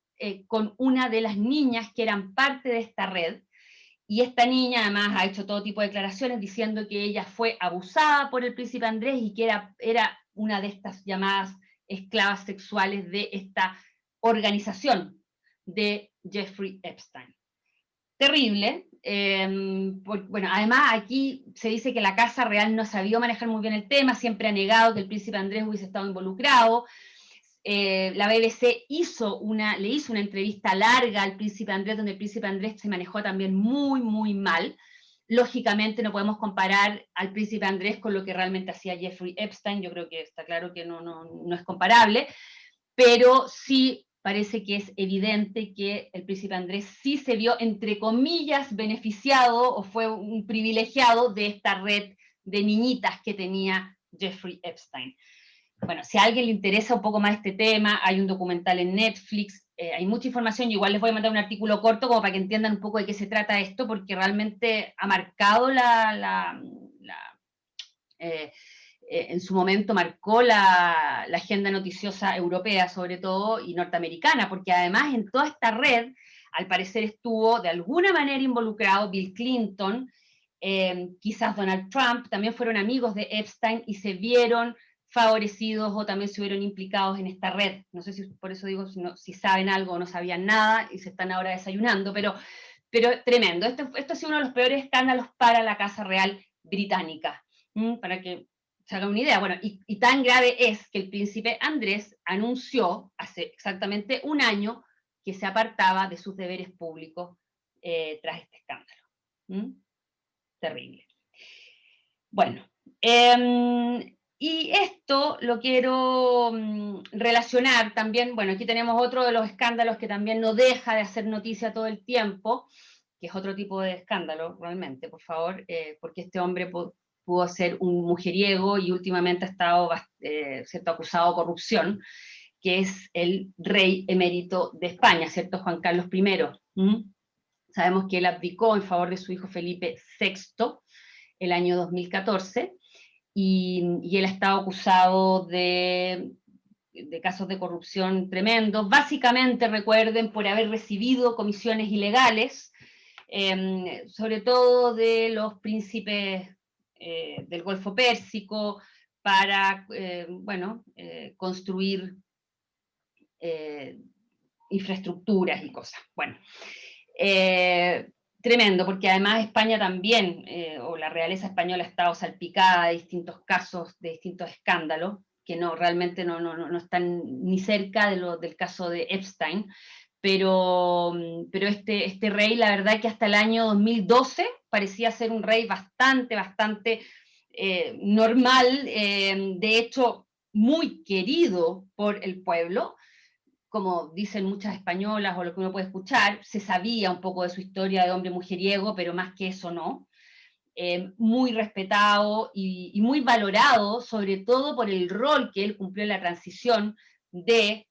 con una de las niñas que eran parte de esta red, y esta niña además ha hecho todo tipo de declaraciones diciendo que ella fue abusada por el príncipe Andrés y que era una de estas llamadas esclavas sexuales de esta organización de Jeffrey Epstein. Terrible. Bueno, además aquí se dice que la Casa Real no sabía manejar muy bien el tema, siempre ha negado que el príncipe Andrés hubiese estado involucrado. La BBC le hizo una entrevista larga al príncipe Andrés, donde el príncipe Andrés se manejó también muy, muy mal. Lógicamente no podemos comparar al príncipe Andrés con lo que realmente hacía Jeffrey Epstein, yo creo que está claro que no es comparable, pero sí parece que es evidente que el príncipe Andrés sí se vio, entre comillas, beneficiado o fue un privilegiado de esta red de niñitas que tenía Jeffrey Epstein. Bueno, si a alguien le interesa un poco más este tema, hay un documental en Netflix, hay mucha información. Yo igual les voy a mandar un artículo corto como para que entiendan un poco de qué se trata esto, porque realmente ha marcado en su momento marcó la agenda noticiosa europea, sobre todo, y norteamericana, porque además en toda esta red, al parecer estuvo de alguna manera involucrado Bill Clinton, quizás Donald Trump, también fueron amigos de Epstein y se vieron favorecidos o también se vieron implicados en esta red. No sé si por eso digo si saben algo o no sabían nada y se están ahora desayunando, pero tremendo. Esto ha sido uno de los peores escándalos para la Casa Real británica, para que se hagan una idea. Bueno, y tan grave es que el príncipe Andrés anunció hace exactamente un año que se apartaba de sus deberes públicos tras este escándalo. Terrible. Bueno, y esto lo quiero relacionar también. Bueno, aquí tenemos otro de los escándalos que también no deja de hacer noticia todo el tiempo, que es otro tipo de escándalo, realmente, por favor, porque este hombre pudo ser un mujeriego y últimamente ha estado ¿cierto?, acusado de corrupción, que es el rey emérito de España, ¿cierto?, Juan Carlos I. Sabemos que él abdicó en favor de su hijo Felipe VI el año 2014, y él ha estado acusado de casos de corrupción tremendos, básicamente, recuerden, por haber recibido comisiones ilegales, sobre todo de los príncipes del Golfo Pérsico, para, construir infraestructuras y cosas. Bueno, tremendo, porque además España también, o la realeza española, ha estado salpicada de distintos casos, de distintos escándalos, que realmente no están ni cerca del caso de Epstein, pero este rey, la verdad que hasta el año 2012 parecía ser un rey bastante normal, de hecho muy querido por el pueblo, como dicen muchas españolas o lo que uno puede escuchar. Se sabía un poco de su historia de hombre mujeriego, pero más que eso no. Muy respetado y muy valorado, sobre todo por el rol que él cumplió en la transición de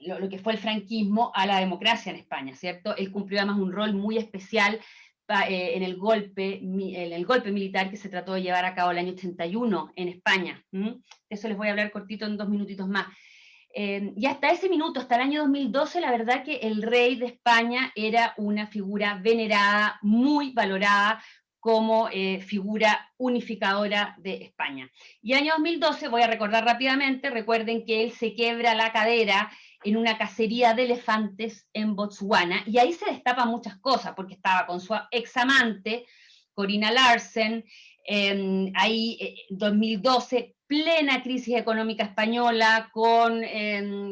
lo que fue el franquismo a la democracia en España, ¿cierto? Él cumplió además un rol muy especial en el golpe militar que se trató de llevar a cabo el año 81 en España. Eso les voy a hablar cortito en 2 minutitos más. Y hasta ese minuto, hasta el año 2012, la verdad que el rey de España era una figura venerada, muy valorada como figura unificadora de España. Y el año 2012, voy a recordar rápidamente, recuerden que él se quiebra la cadera en una cacería de elefantes en Botswana, y ahí se destapan muchas cosas, porque estaba con su examante, Corina Larsen, Ahí, 2012, plena crisis económica española, con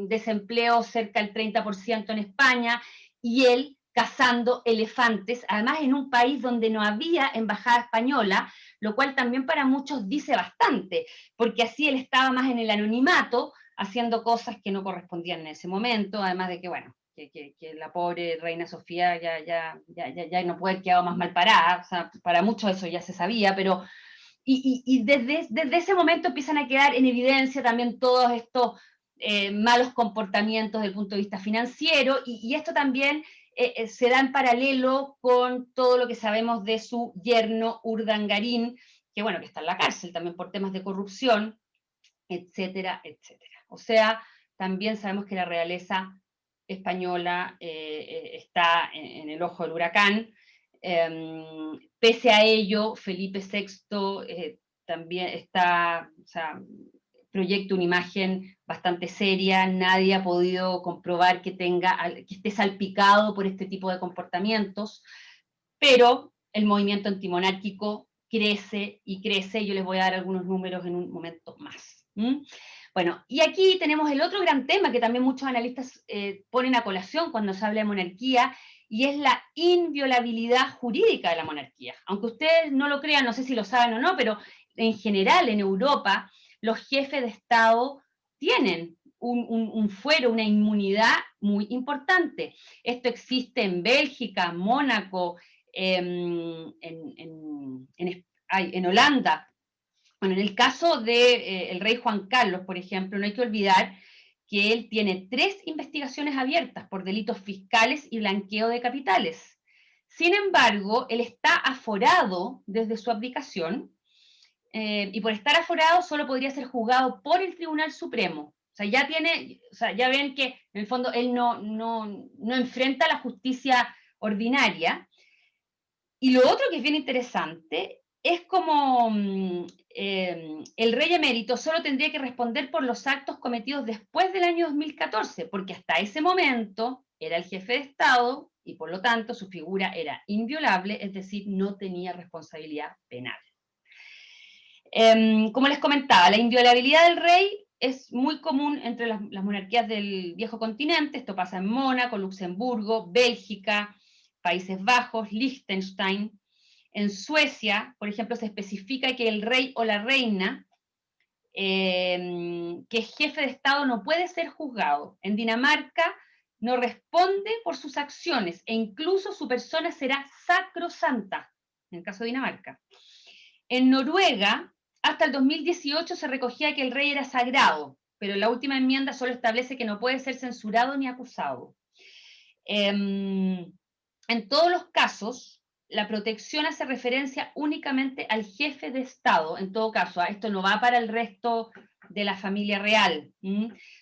desempleo cerca del 30% en España, y él cazando elefantes, además en un país donde no había embajada española, lo cual también para muchos dice bastante, porque así él estaba más en el anonimato, haciendo cosas que no correspondían en ese momento, además de que, bueno, que la pobre reina Sofía ya no puede haber quedado más mal parada, o sea, para muchos eso ya se sabía, pero y desde ese momento empiezan a quedar en evidencia también todos estos malos comportamientos desde el punto de vista financiero, y esto también se da en paralelo con todo lo que sabemos de su yerno Urdangarín, que bueno, que está en la cárcel también por temas de corrupción, etcétera, etcétera. O sea, también sabemos que la realeza española está en el ojo del huracán. Pese a ello, Felipe VI también está, o sea, proyecta una imagen bastante seria, nadie ha podido comprobar que esté salpicado por este tipo de comportamientos, pero el movimiento antimonárquico crece y crece, yo les voy a dar algunos números en un momento más. Bueno, y aquí tenemos el otro gran tema que también muchos analistas ponen a colación cuando se habla de monarquía, y es la inviolabilidad jurídica de la monarquía. Aunque ustedes no lo crean, no sé si lo saben o no, pero en general en Europa los jefes de Estado tienen un fuero, una inmunidad muy importante. Esto existe en Bélgica, Mónaco, en Holanda. Bueno, en el caso del rey Juan Carlos, por ejemplo, no hay que olvidar que él tiene 3 investigaciones abiertas por delitos fiscales y blanqueo de capitales. Sin embargo, él está aforado desde su abdicación, y por estar aforado solo podría ser juzgado por el Tribunal Supremo. O sea, ya ven que en el fondo él no enfrenta la justicia ordinaria. Y lo otro que es bien interesante es como el rey emérito solo tendría que responder por los actos cometidos después del año 2014, porque hasta ese momento era el jefe de Estado y por lo tanto su figura era inviolable, es decir, no tenía responsabilidad penal. Como les comentaba, la inviolabilidad del rey es muy común entre las monarquías del viejo continente. Esto pasa en Mónaco, Luxemburgo, Bélgica, Países Bajos, Liechtenstein. En Suecia, por ejemplo, se especifica que el rey o la reina que es jefe de Estado no puede ser juzgado. En Dinamarca no responde por sus acciones e incluso su persona será sacrosanta, en el caso de Dinamarca. En Noruega, hasta el 2018 se recogía que el rey era sagrado, pero la última enmienda solo establece que no puede ser censurado ni acusado. En todos los casos, la protección hace referencia únicamente al jefe de Estado, en todo caso, esto no va para el resto de la familia real.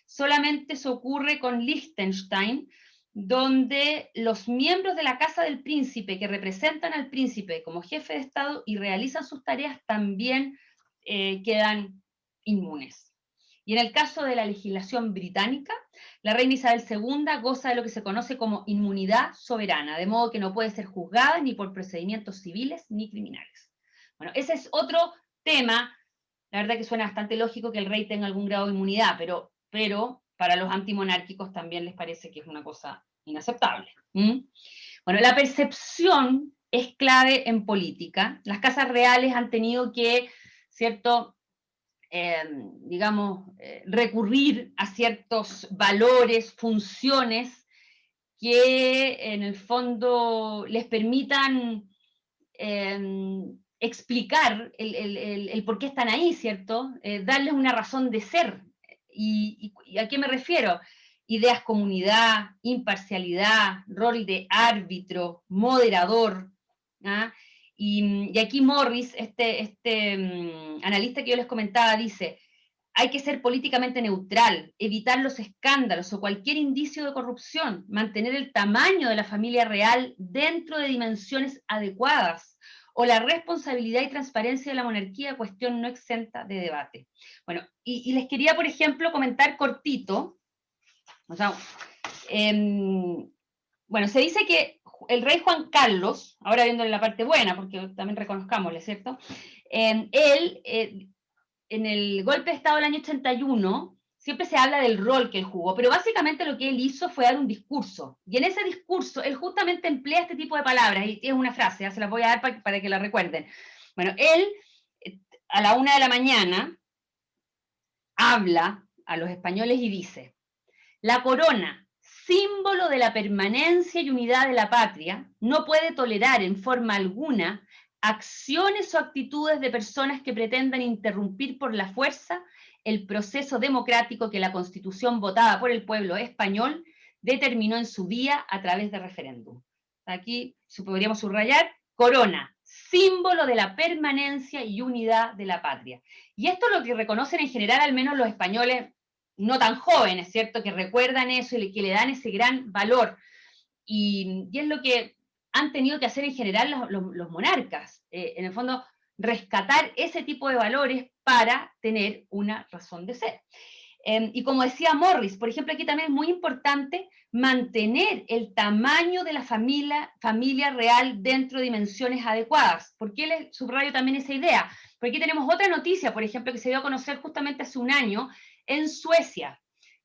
Solamente se ocurre con Liechtenstein, donde los miembros de la Casa del Príncipe que representan al príncipe como jefe de Estado y realizan sus tareas también quedan inmunes. Y en el caso de la legislación británica, la reina Isabel II goza de lo que se conoce como inmunidad soberana, de modo que no puede ser juzgada ni por procedimientos civiles ni criminales. Bueno, ese es otro tema. La verdad que suena bastante lógico que el rey tenga algún grado de inmunidad, pero para los antimonárquicos también les parece que es una cosa inaceptable. Bueno, la percepción es clave en política. Las casas reales han tenido que, ¿cierto?, digamos, recurrir a ciertos valores, funciones que en el fondo les permitan explicar el por qué están ahí, ¿cierto? Darles una razón de ser. ¿Y a qué me refiero? Ideas comunidad, imparcialidad, rol de árbitro, moderador. ¿Ah? Y aquí Morris, analista que yo les comentaba, dice, hay que ser políticamente neutral, evitar los escándalos o cualquier indicio de corrupción, mantener el tamaño de la familia real dentro de dimensiones adecuadas, o la responsabilidad y transparencia de la monarquía, cuestión no exenta de debate. Bueno, y les quería, por ejemplo, comentar cortito, o sea, bueno, se dice que el rey Juan Carlos, ahora viendo la parte buena, porque también reconozcámosle, ¿cierto? En el golpe de Estado del año 81, siempre se habla del rol que él jugó, pero básicamente lo que él hizo fue dar un discurso. Y en ese discurso, él justamente emplea este tipo de palabras, y es una frase, ya se las voy a dar para que la recuerden. Bueno, él, a la 1 de la mañana, habla a los españoles y dice: la corona, símbolo de la permanencia y unidad de la patria, no puede tolerar en forma alguna acciones o actitudes de personas que pretendan interrumpir por la fuerza el proceso democrático que la Constitución votada por el pueblo español determinó en su día a través de referéndum. Aquí podríamos subrayar: corona, símbolo de la permanencia y unidad de la patria. Y esto es lo que reconocen en general, al menos los españoles no tan jóvenes, ¿cierto?, que recuerdan eso y que le dan ese gran valor. Y es lo que han tenido que hacer en general los monarcas, en el fondo, rescatar ese tipo de valores para tener una razón de ser. Y como decía Morris, por ejemplo, aquí también es muy importante mantener el tamaño de la familia real dentro de dimensiones adecuadas. ¿Por qué les subrayo también esa idea? Porque aquí tenemos otra noticia, por ejemplo, que se dio a conocer justamente hace un año en Suecia.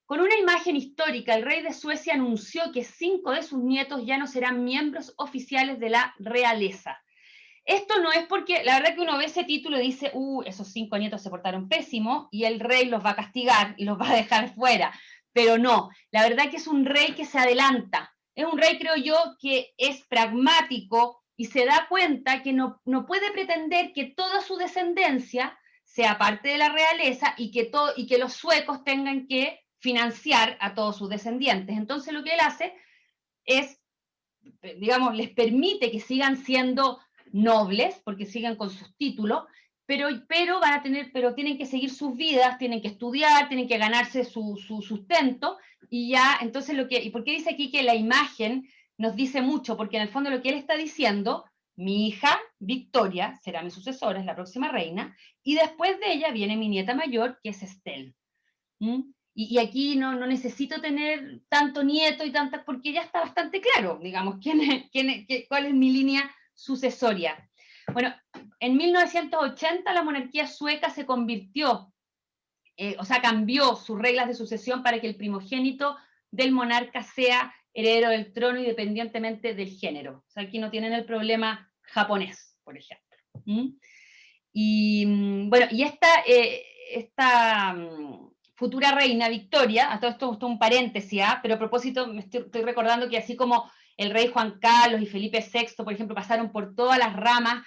Con una imagen histórica, el rey de Suecia anunció que 5 de sus nietos ya no serán miembros oficiales de la realeza. Esto no es porque, la verdad que uno ve ese título y dice, esos 5 nietos se portaron pésimo y el rey los va a castigar y los va a dejar fuera. Pero no, la verdad que es un rey que se adelanta. Es un rey, creo yo, que es pragmático y se da cuenta que no puede pretender que toda su descendencia sea parte de la realeza y que los suecos tengan que financiar a todos sus descendientes. Entonces lo que él hace es, digamos, les permite que sigan siendo nobles, porque siguen con sus títulos, pero tienen que seguir sus vidas, tienen que estudiar, tienen que ganarse su sustento, y ya, entonces ¿y por qué dice aquí que la imagen nos dice mucho? Porque en el fondo lo que él está diciendo: mi hija, Victoria, será mi sucesora, es la próxima reina, y después de ella viene mi nieta mayor, que es Estelle. ¿Mm? Y aquí no necesito tener tanto nieto y tantas, porque ya está bastante claro, digamos, cuál es mi línea sucesoria. Bueno, en 1980 la monarquía sueca se convirtió, cambió sus reglas de sucesión para que el primogénito del monarca sea heredero del trono independientemente del género. O sea, aquí no tienen el problema japonés, por ejemplo. Y bueno, y esta futura reina Victoria, a todo esto un paréntesis, pero a propósito estoy recordando que así como el rey Juan Carlos y Felipe VI, por ejemplo, pasaron por todas las ramas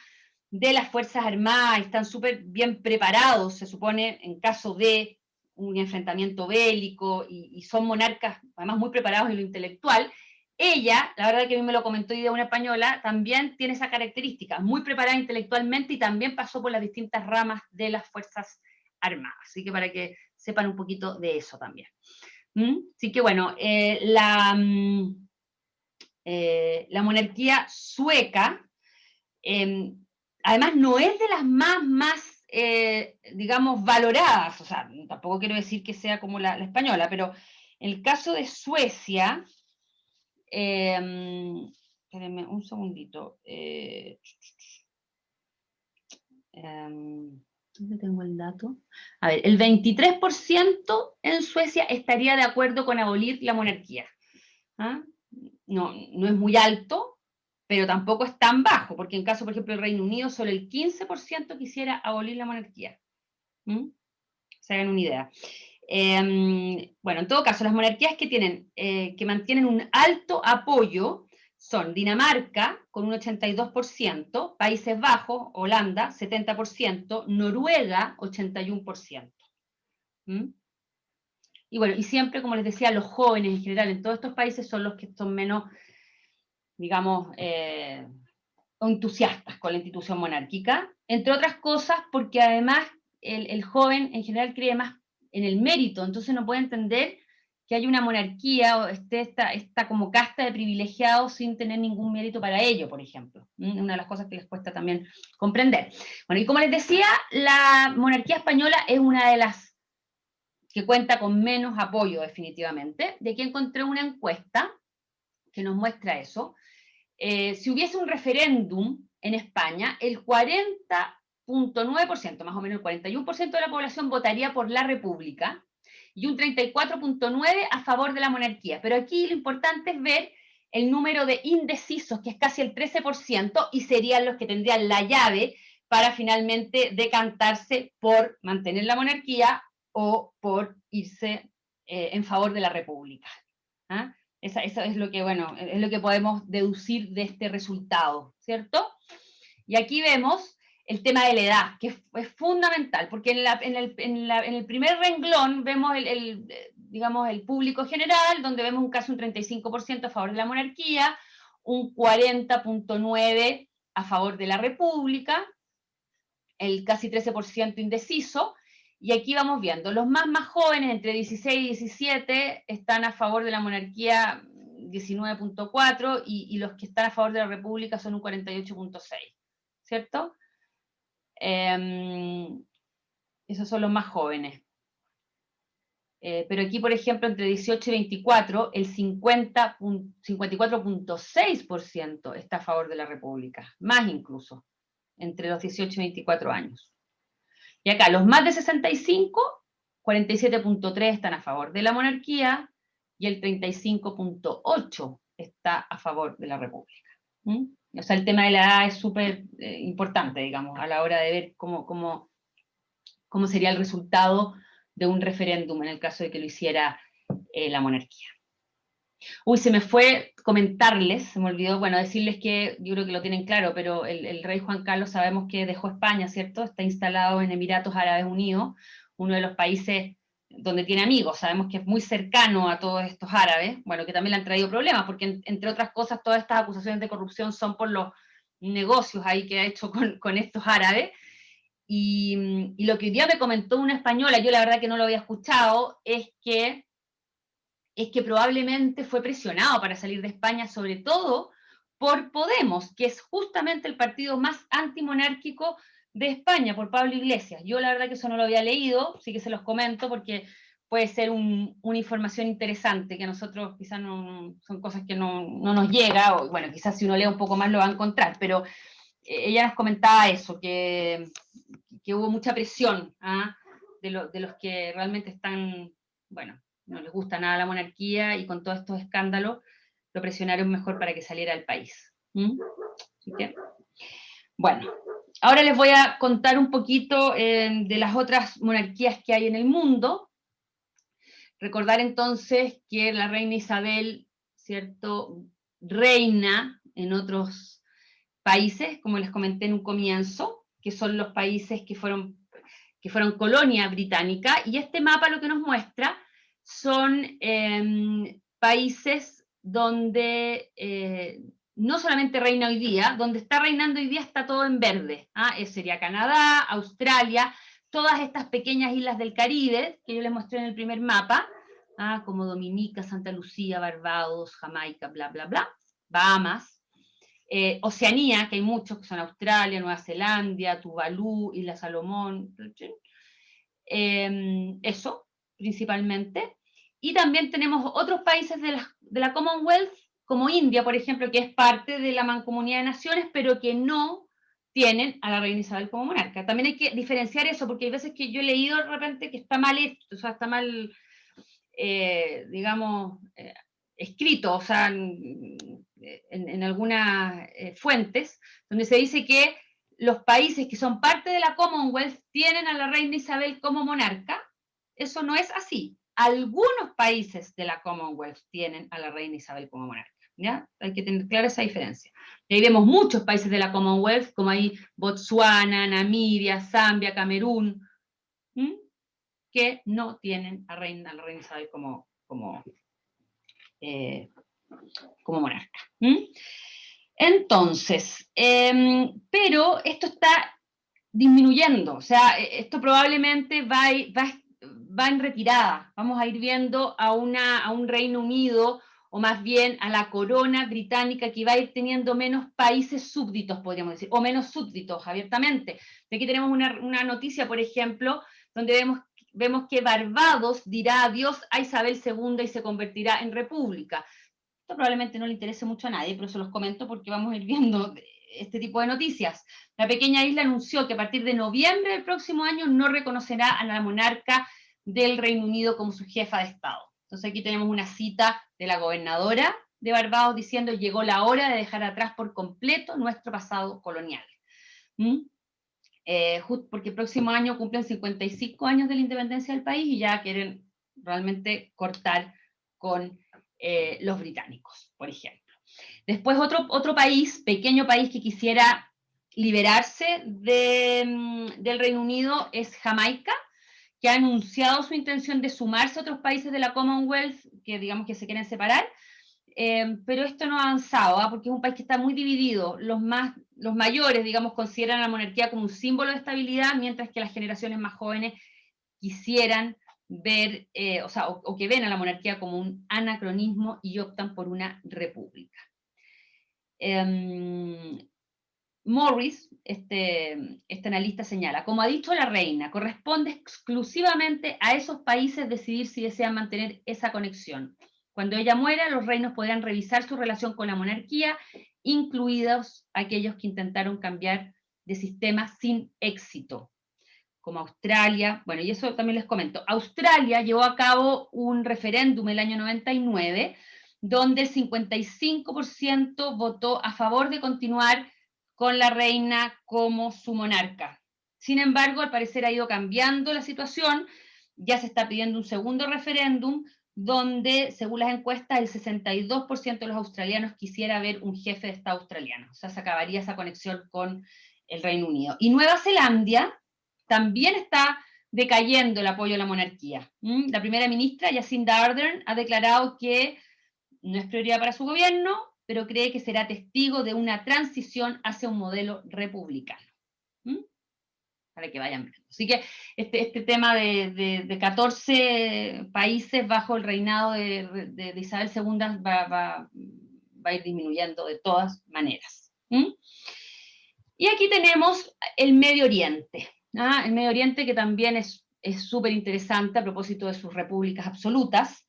de las Fuerzas Armadas y están súper bien preparados, se supone, en caso de un enfrentamiento bélico, y son monarcas además muy preparados en lo intelectual. Ella, la verdad que a mí me lo comentó idea una española, también tiene esa característica, muy preparada intelectualmente y también pasó por las distintas ramas de las Fuerzas Armadas. Así que para que sepan un poquito de eso también. Así que bueno, la monarquía sueca, además no es de las más digamos, valoradas, o sea, tampoco quiero decir que sea como la española, pero en el caso de Suecia, espérenme un segundito. ¿Dónde tengo el dato? A ver, el 23% en Suecia estaría de acuerdo con abolir la monarquía. ¿Ah? No es muy alto, pero tampoco es tan bajo, porque en caso, por ejemplo, del Reino Unido, solo el 15% quisiera abolir la monarquía. Se hagan una idea. Bueno, en todo caso, las monarquías que mantienen un alto apoyo son Dinamarca, con un 82%, Países Bajos, Holanda, 70%, Noruega, 81%. Y bueno, y siempre, como les decía, los jóvenes en general en todos estos países son los que son menos, digamos, entusiastas con la institución monárquica, entre otras cosas porque además el joven en general cree más en el mérito, entonces no puede entender que hay una monarquía o esta como casta de privilegiados sin tener ningún mérito para ello, por ejemplo. Una de las cosas que les cuesta también comprender. Bueno, y como les decía, la monarquía española es una de las que cuenta con menos apoyo definitivamente. De aquí encontré una encuesta que nos muestra eso. si hubiese un referéndum en España, el 40,9%, más o menos el 41% de la población votaría por la república y un 34,9% a favor de la monarquía. Pero aquí lo importante es ver el número de indecisos, que es casi el 13%, y serían los que tendrían la llave para finalmente decantarse por mantener la monarquía o por irse en favor de la república. ¿Ah? Eso es lo que, bueno, es lo que podemos deducir de este resultado, ¿cierto? Y aquí vemos el tema de la edad, que es fundamental, porque en el primer renglón vemos digamos, el público general, donde vemos casi un 35% a favor de la monarquía, un 40,9% a favor de la república, el casi 13% indeciso, y aquí vamos viendo, los más jóvenes, entre 16 y 17, están a favor de la monarquía 19,4, y los que están a favor de la república son un 48,6, ¿cierto? Esos son los más jóvenes. Pero aquí, por ejemplo, entre 18 y 24, el 54,6% está a favor de la república, más incluso, entre los 18 y 24 años. Y acá, los más de 65, 47,3 están a favor de la monarquía y el 35,8 está a favor de la república. O sea, el tema de la edad es súper importante, digamos, a la hora de ver cómo sería el resultado de un referéndum en el caso de que lo hiciera la monarquía. Uy, se me fue comentarles, se me olvidó, bueno, decirles que yo creo que lo tienen claro, pero el rey Juan Carlos sabemos que dejó España, ¿cierto? Está instalado en Emiratos Árabes Unidos, uno de los países donde tiene amigos, sabemos que es muy cercano a todos estos árabes, bueno, que también le han traído problemas, porque entre otras cosas todas estas acusaciones de corrupción son por los negocios ahí que ha hecho con estos árabes, y lo que hoy día me comentó una española, yo la verdad que no lo había escuchado, es que probablemente fue presionado para salir de España, sobre todo por Podemos, que es justamente el partido más antimonárquico de España, por Pablo Iglesias. Yo la verdad que eso no lo había leído, sí que se los comento porque puede ser una información interesante, que a nosotros quizás no, son cosas que no nos llega, o bueno, quizás si uno lee un poco más lo va a encontrar, pero ella nos comentaba eso, que hubo mucha presión de los que realmente están, bueno, no les gusta nada la monarquía, y con todos estos escándalos lo presionaron mejor para que saliera del país. Así que, bueno, ahora les voy a contar un poquito de las otras monarquías que hay en el mundo. Recordar entonces que la reina Isabel, ¿cierto?, reina en otros países, como les comenté en un comienzo, que son los países que fueron colonia británica, y este mapa lo que nos muestra son países donde no solamente reina hoy día, donde está reinando hoy día está todo en verde. Sería Canadá, Australia, todas estas pequeñas islas del Caribe, que yo les mostré en el primer mapa, como Dominica, Santa Lucía, Barbados, Jamaica, bla, bla, bla, Bahamas. Oceanía, que hay muchos, que son Australia, Nueva Zelanda, Tuvalu, Isla Salomón, eso principalmente. Y también tenemos otros países de la Commonwealth, como India, por ejemplo, que es parte de la Mancomunidad de Naciones, pero que no tienen a la reina Isabel como monarca. También hay que diferenciar eso, porque hay veces que yo he leído de repente que está mal esto, o sea, está mal, digamos, escrito, o sea, en algunas fuentes, donde se dice que los países que son parte de la Commonwealth tienen a la reina Isabel como monarca. Eso no es así. Algunos países de la Commonwealth tienen a la reina Isabel como monarca. ¿Ya? Hay que tener clara esa diferencia. Y ahí vemos muchos países de la Commonwealth, como ahí Botsuana, Namibia, Zambia, Camerún, que no tienen a la reina Isabel como monarca. Entonces, pero esto está disminuyendo, o sea, esto probablemente va en retirada. Vamos a ir viendo a un Reino Unido, o más bien a la corona británica, que va a ir teniendo menos países súbditos, podríamos decir, o menos súbditos abiertamente. Aquí tenemos una noticia, por ejemplo, donde vemos que Barbados dirá adiós a Isabel II y se convertirá en república. Esto probablemente no le interese mucho a nadie, pero se los comento porque vamos a ir viendo este tipo de noticias. La pequeña isla anunció que a partir de noviembre del próximo año no reconocerá a la monarca del Reino Unido como su jefa de Estado. Entonces aquí tenemos una cita de la gobernadora de Barbados diciendo: llegó la hora de dejar atrás por completo nuestro pasado colonial. Porque el próximo año cumplen 55 años de la independencia del país y ya quieren realmente cortar con los británicos, por ejemplo. Después otro país, pequeño país que quisiera liberarse del Reino Unido es Jamaica, que ha anunciado su intención de sumarse a otros países de la Commonwealth, que digamos que se quieren separar, pero esto no ha avanzado, porque es un país que está muy dividido. Los mayores, digamos, consideran a la monarquía como un símbolo de estabilidad, mientras que las generaciones más jóvenes quisieran ver, o que ven a la monarquía como un anacronismo y optan por una república. Morris, este analista, señala: como ha dicho la reina, corresponde exclusivamente a esos países decidir si desean mantener esa conexión. Cuando ella muera, los reinos podrán revisar su relación con la monarquía, incluidos aquellos que intentaron cambiar de sistema sin éxito, como Australia. Bueno, y eso también les comento. Australia llevó a cabo un referéndum el año 99, donde el 55% votó a favor de continuar con la reina como su monarca. Sin embargo, al parecer ha ido cambiando la situación, ya se está pidiendo un segundo referéndum, donde, según las encuestas, el 62% de los australianos quisiera ver un jefe de Estado australiano. O sea, se acabaría esa conexión con el Reino Unido. Y Nueva Zelanda también está decayendo el apoyo a la monarquía. La primera ministra, Jacinda Ardern, ha declarado que no es prioridad para su gobierno, pero cree que será testigo de una transición hacia un modelo republicano. Para que vayan viendo. Así que este tema de 14 países bajo el reinado de Isabel II va a ir disminuyendo de todas maneras. Y aquí tenemos el Medio Oriente. El Medio Oriente, que también es súper interesante a propósito de sus repúblicas absolutas.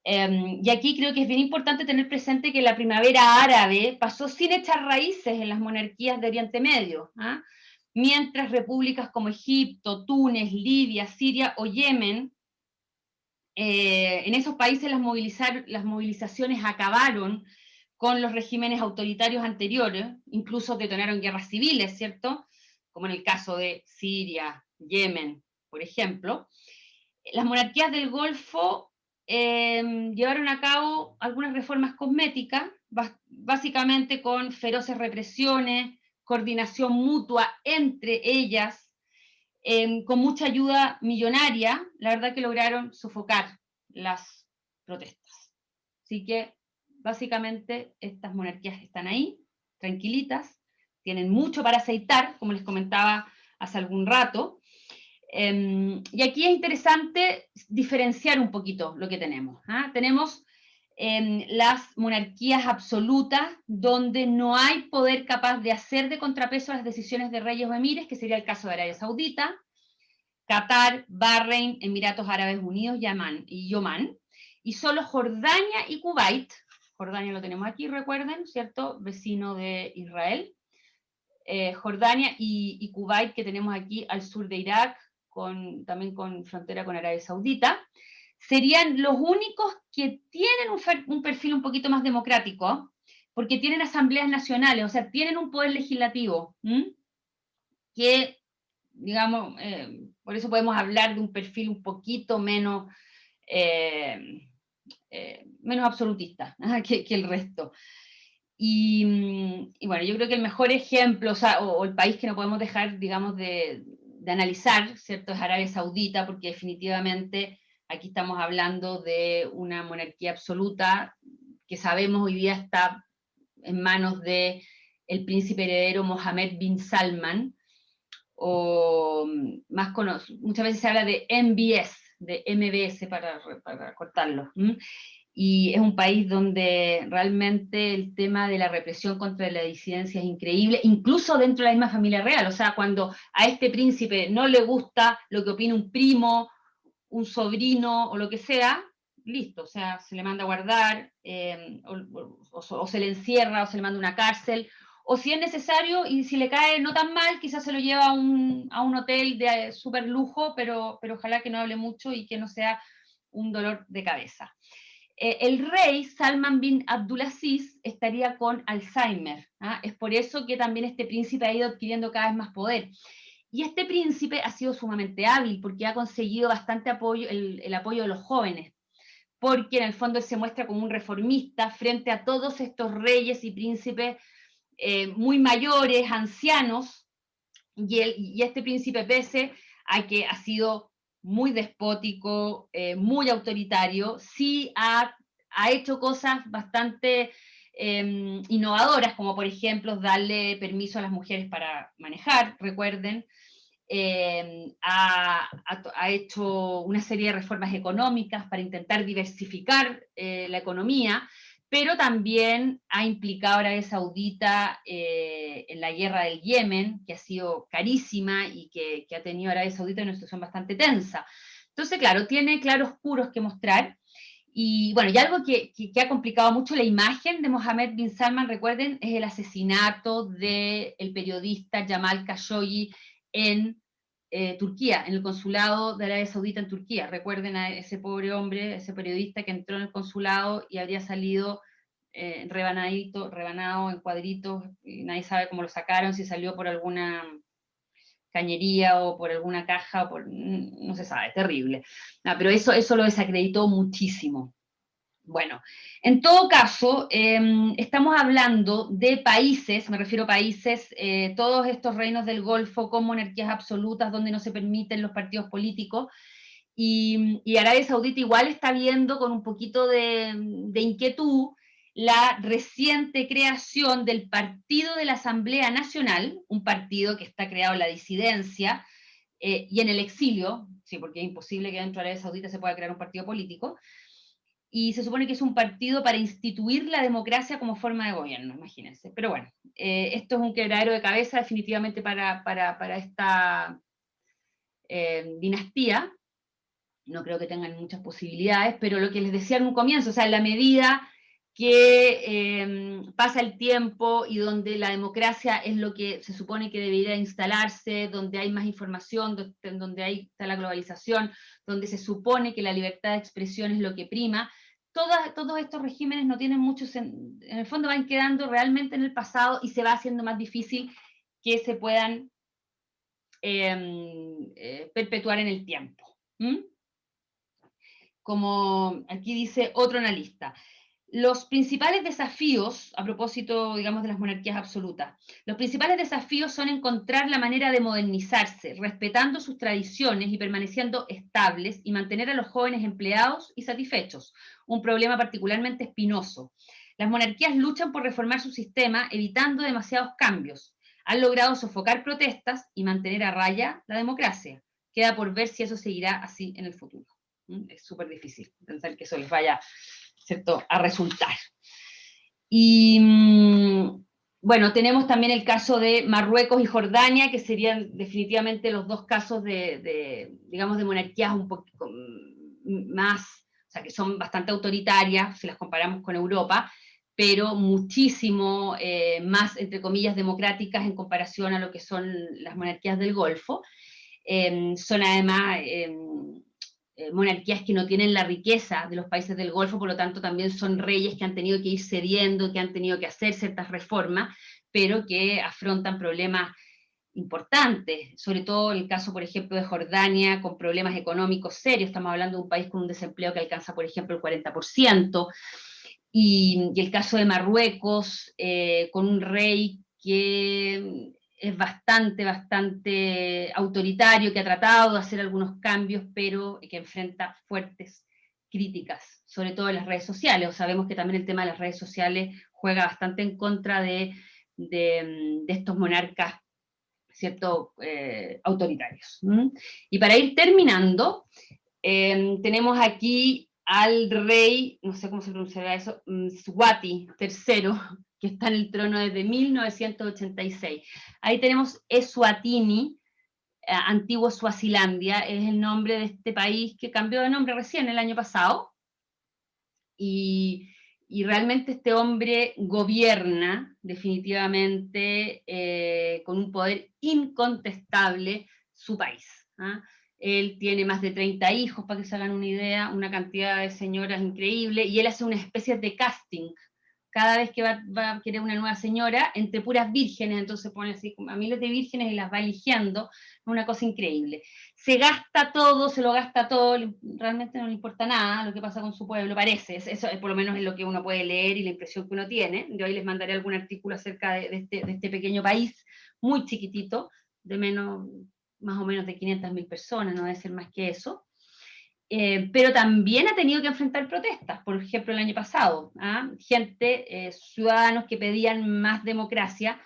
Y aquí creo que es bien importante tener presente que la primavera árabe pasó sin echar raíces en las monarquías de Oriente Medio, mientras repúblicas como Egipto, Túnez, Libia, Siria o Yemen, en esos países las movilizaciones acabaron con los regímenes autoritarios anteriores, incluso detonaron guerras civiles, ¿cierto? Como en el caso de Siria, Yemen, por ejemplo. Las monarquías del Golfo llevaron a cabo algunas reformas cosméticas, básicamente con feroces represiones, coordinación mutua entre ellas, con mucha ayuda millonaria. La verdad que lograron sofocar las protestas. Así que, básicamente, estas monarquías están ahí, tranquilitas, tienen mucho para aceitar, como les comentaba hace algún rato. Y aquí es interesante diferenciar un poquito lo que tenemos. Tenemos las monarquías absolutas, donde no hay poder capaz de hacer de contrapeso a las decisiones de reyes o emires, que sería el caso de Arabia Saudita, Qatar, Bahrein, Emiratos Árabes Unidos y Omán, y solo Jordania y Kuwait. Jordania lo tenemos aquí, recuerden, ¿cierto? Vecino de Israel. Jordania y Kuwait, que tenemos aquí al sur de Irak, también con frontera con Arabia Saudita, serían los únicos que tienen un perfil un poquito más democrático, porque tienen asambleas nacionales, o sea, tienen un poder legislativo, que, digamos, por eso podemos hablar de un perfil un poquito menos absolutista que el resto. Y bueno, yo creo que el mejor ejemplo, o el país que no podemos dejar, digamos, de analizar, ¿cierto?, es Arabia Saudita, porque definitivamente aquí estamos hablando de una monarquía absoluta que sabemos hoy día está en manos de el príncipe heredero Mohammed bin Salman, o más conocido, muchas veces se habla de MBS para cortarlo. Y es un país donde realmente el tema de la represión contra la disidencia es increíble, incluso dentro de la misma familia real. O sea, cuando a este príncipe no le gusta lo que opina un primo, un sobrino o lo que sea, listo, o sea, se le manda a guardar, o se le encierra, o se le manda a una cárcel, o si es necesario, y si le cae no tan mal, quizás se lo lleva a un hotel de súper lujo, pero ojalá que no hable mucho y que no sea un dolor de cabeza. El rey Salman bin Abdulaziz estaría con Alzheimer. ¿Ah? Es por eso que también este príncipe ha ido adquiriendo cada vez más poder. Y este príncipe ha sido sumamente hábil porque ha conseguido bastante apoyo, el apoyo de los jóvenes, porque en el fondo él se muestra como un reformista frente a todos estos reyes y príncipes muy mayores, ancianos, y este príncipe pese a que ha sido muy despótico, muy autoritario, sí ha hecho cosas bastante innovadoras, como por ejemplo darle permiso a las mujeres para manejar, recuerden, ha hecho una serie de reformas económicas para intentar diversificar la economía, pero también ha implicado a Arabia Saudita en la guerra del Yemen, que ha sido carísima y que ha tenido Arabia Saudita en una situación bastante tensa. Entonces, claro, tiene claroscuros que mostrar. Y bueno, y algo que ha complicado mucho la imagen de Mohammed bin Salman, recuerden, es el asesinato del periodista Jamal Khashoggi en Turquía, en el consulado de Arabia Saudita en Turquía. Recuerden a ese pobre hombre, ese periodista que entró en el consulado y habría salido rebanado en cuadritos, y nadie sabe cómo lo sacaron, si salió por alguna cañería o por alguna caja, no se sabe, terrible. No, pero eso lo desacreditó muchísimo. Bueno, en todo caso, estamos hablando de países, me refiero a países, todos estos reinos del Golfo con monarquías absolutas donde no se permiten los partidos políticos, y Arabia Saudita igual está viendo con un poquito de inquietud la reciente creación del Partido de la Asamblea Nacional, un partido que está creado en la disidencia y en el exilio, sí, porque es imposible que dentro de Arabia Saudita se pueda crear un partido político, y se supone que es un partido para instituir la democracia como forma de gobierno, imagínense. Pero bueno, esto es un quebradero de cabeza definitivamente para esta dinastía. No creo que tengan muchas posibilidades, pero lo que les decía en un comienzo, o sea, en la medida que pasa el tiempo y donde la democracia es lo que se supone que debería instalarse, donde hay más información, donde está la globalización, donde se supone que la libertad de expresión es lo que prima, todos estos regímenes no tienen muchos, en el fondo van quedando realmente en el pasado y se va haciendo más difícil que se puedan perpetuar en el tiempo. ¿Mm? Como aquí dice otro analista. Los principales desafíos, a propósito, digamos, de las monarquías absolutas, los principales desafíos son encontrar la manera de modernizarse, respetando sus tradiciones y permaneciendo estables, y mantener a los jóvenes empleados y satisfechos, un problema particularmente espinoso. Las monarquías luchan por reformar su sistema, evitando demasiados cambios. Han logrado sofocar protestas y mantener a raya la democracia. Queda por ver si eso seguirá así en el futuro. Es súper difícil pensar que eso les vaya, ¿cierto?, a resultar. Y bueno, tenemos también el caso de Marruecos y Jordania, que serían definitivamente los dos casos digamos, de monarquías un poco más, o sea, que son bastante autoritarias si las comparamos con Europa, pero muchísimo más, entre comillas, democráticas en comparación a lo que son las monarquías del Golfo. Son además monarquías que no tienen la riqueza de los países del Golfo, por lo tanto también son reyes que han tenido que ir cediendo, que han tenido que hacer ciertas reformas, pero que afrontan problemas importantes, sobre todo el caso, por ejemplo, de Jordania, con problemas económicos serios. Estamos hablando de un país con un desempleo que alcanza, por ejemplo, el 40%, y el caso de Marruecos, con un rey que es bastante autoritario, que ha tratado de hacer algunos cambios, pero que enfrenta fuertes críticas, sobre todo en las redes sociales. Sabemos que también el tema de las redes sociales juega bastante en contra de estos monarcas, ¿cierto?, autoritarios. Y para ir terminando, tenemos aquí al rey, no sé cómo se pronunciará eso, Mswati III, que está en el trono desde 1986. Ahí tenemos Eswatini, antiguo Suazilandia, es el nombre de este país que cambió de nombre recién el año pasado, y realmente este hombre gobierna definitivamente con un poder incontestable su país. ¿Ah? Él tiene más de 30 hijos, para que se hagan una idea, una cantidad de señoras increíble, y él hace una especie de casting. Cada vez que va a querer una nueva señora, entre puras vírgenes, entonces pone así a miles de vírgenes y las va eligiendo, una cosa increíble. Se gasta todo, se lo gasta todo, realmente no le importa nada lo que pasa con su pueblo, parece, eso es por lo menos es lo que uno puede leer y la impresión que uno tiene. Yo hoy les mandaré algún artículo acerca de este pequeño país, muy chiquitito, de más o menos de 500.000 personas, no debe ser más que eso. Pero también ha tenido que enfrentar protestas, por ejemplo el año pasado, ciudadanos que pedían más democracia,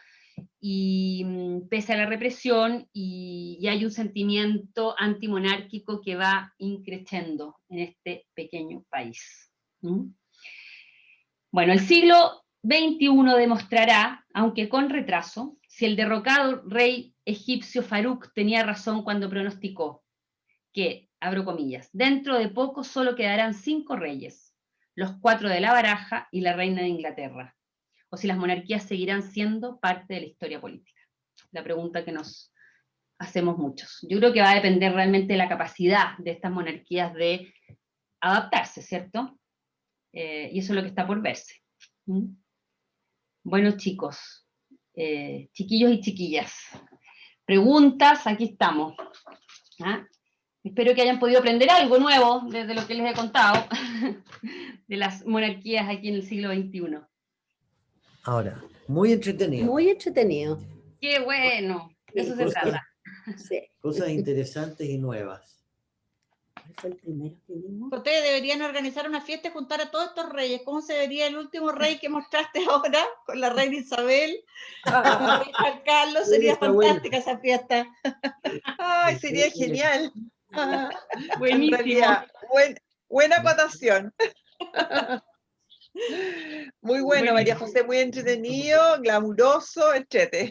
y pese a la represión, y hay un sentimiento antimonárquico que va increciendo en este pequeño país. Bueno, el siglo XXI demostrará, aunque con retraso, si el derrocado rey egipcio Farouk tenía razón cuando pronosticó que, abro comillas, dentro de poco solo quedarán 5 reyes, los 4 de la baraja y la reina de Inglaterra, o si las monarquías seguirán siendo parte de la historia política. La pregunta que nos hacemos muchos. Yo creo que va a depender realmente de la capacidad de estas monarquías de adaptarse, ¿cierto? Y eso es lo que está por verse. Bueno, chicos, chiquillos y chiquillas, preguntas, aquí estamos. ¿Ah? Espero que hayan podido aprender algo nuevo desde lo que les he contado de las monarquías aquí en el siglo XXI. Ahora, muy entretenido. Muy entretenido. ¡Qué bueno! De eso se trata. Sí. Cosas interesantes y nuevas. ¿Cuál fue el primero que vimos? Ustedes deberían organizar una fiesta y juntar a todos estos reyes. ¿Cómo se vería el último rey que mostraste ahora? Con la reina Isabel, con el rey Juan Carlos. Sería fantástica esa fiesta. Ay, sería genial. Buenísimo. En realidad, buena acotación. Muy bueno, María José, muy entretenido, glamuroso, etcétera.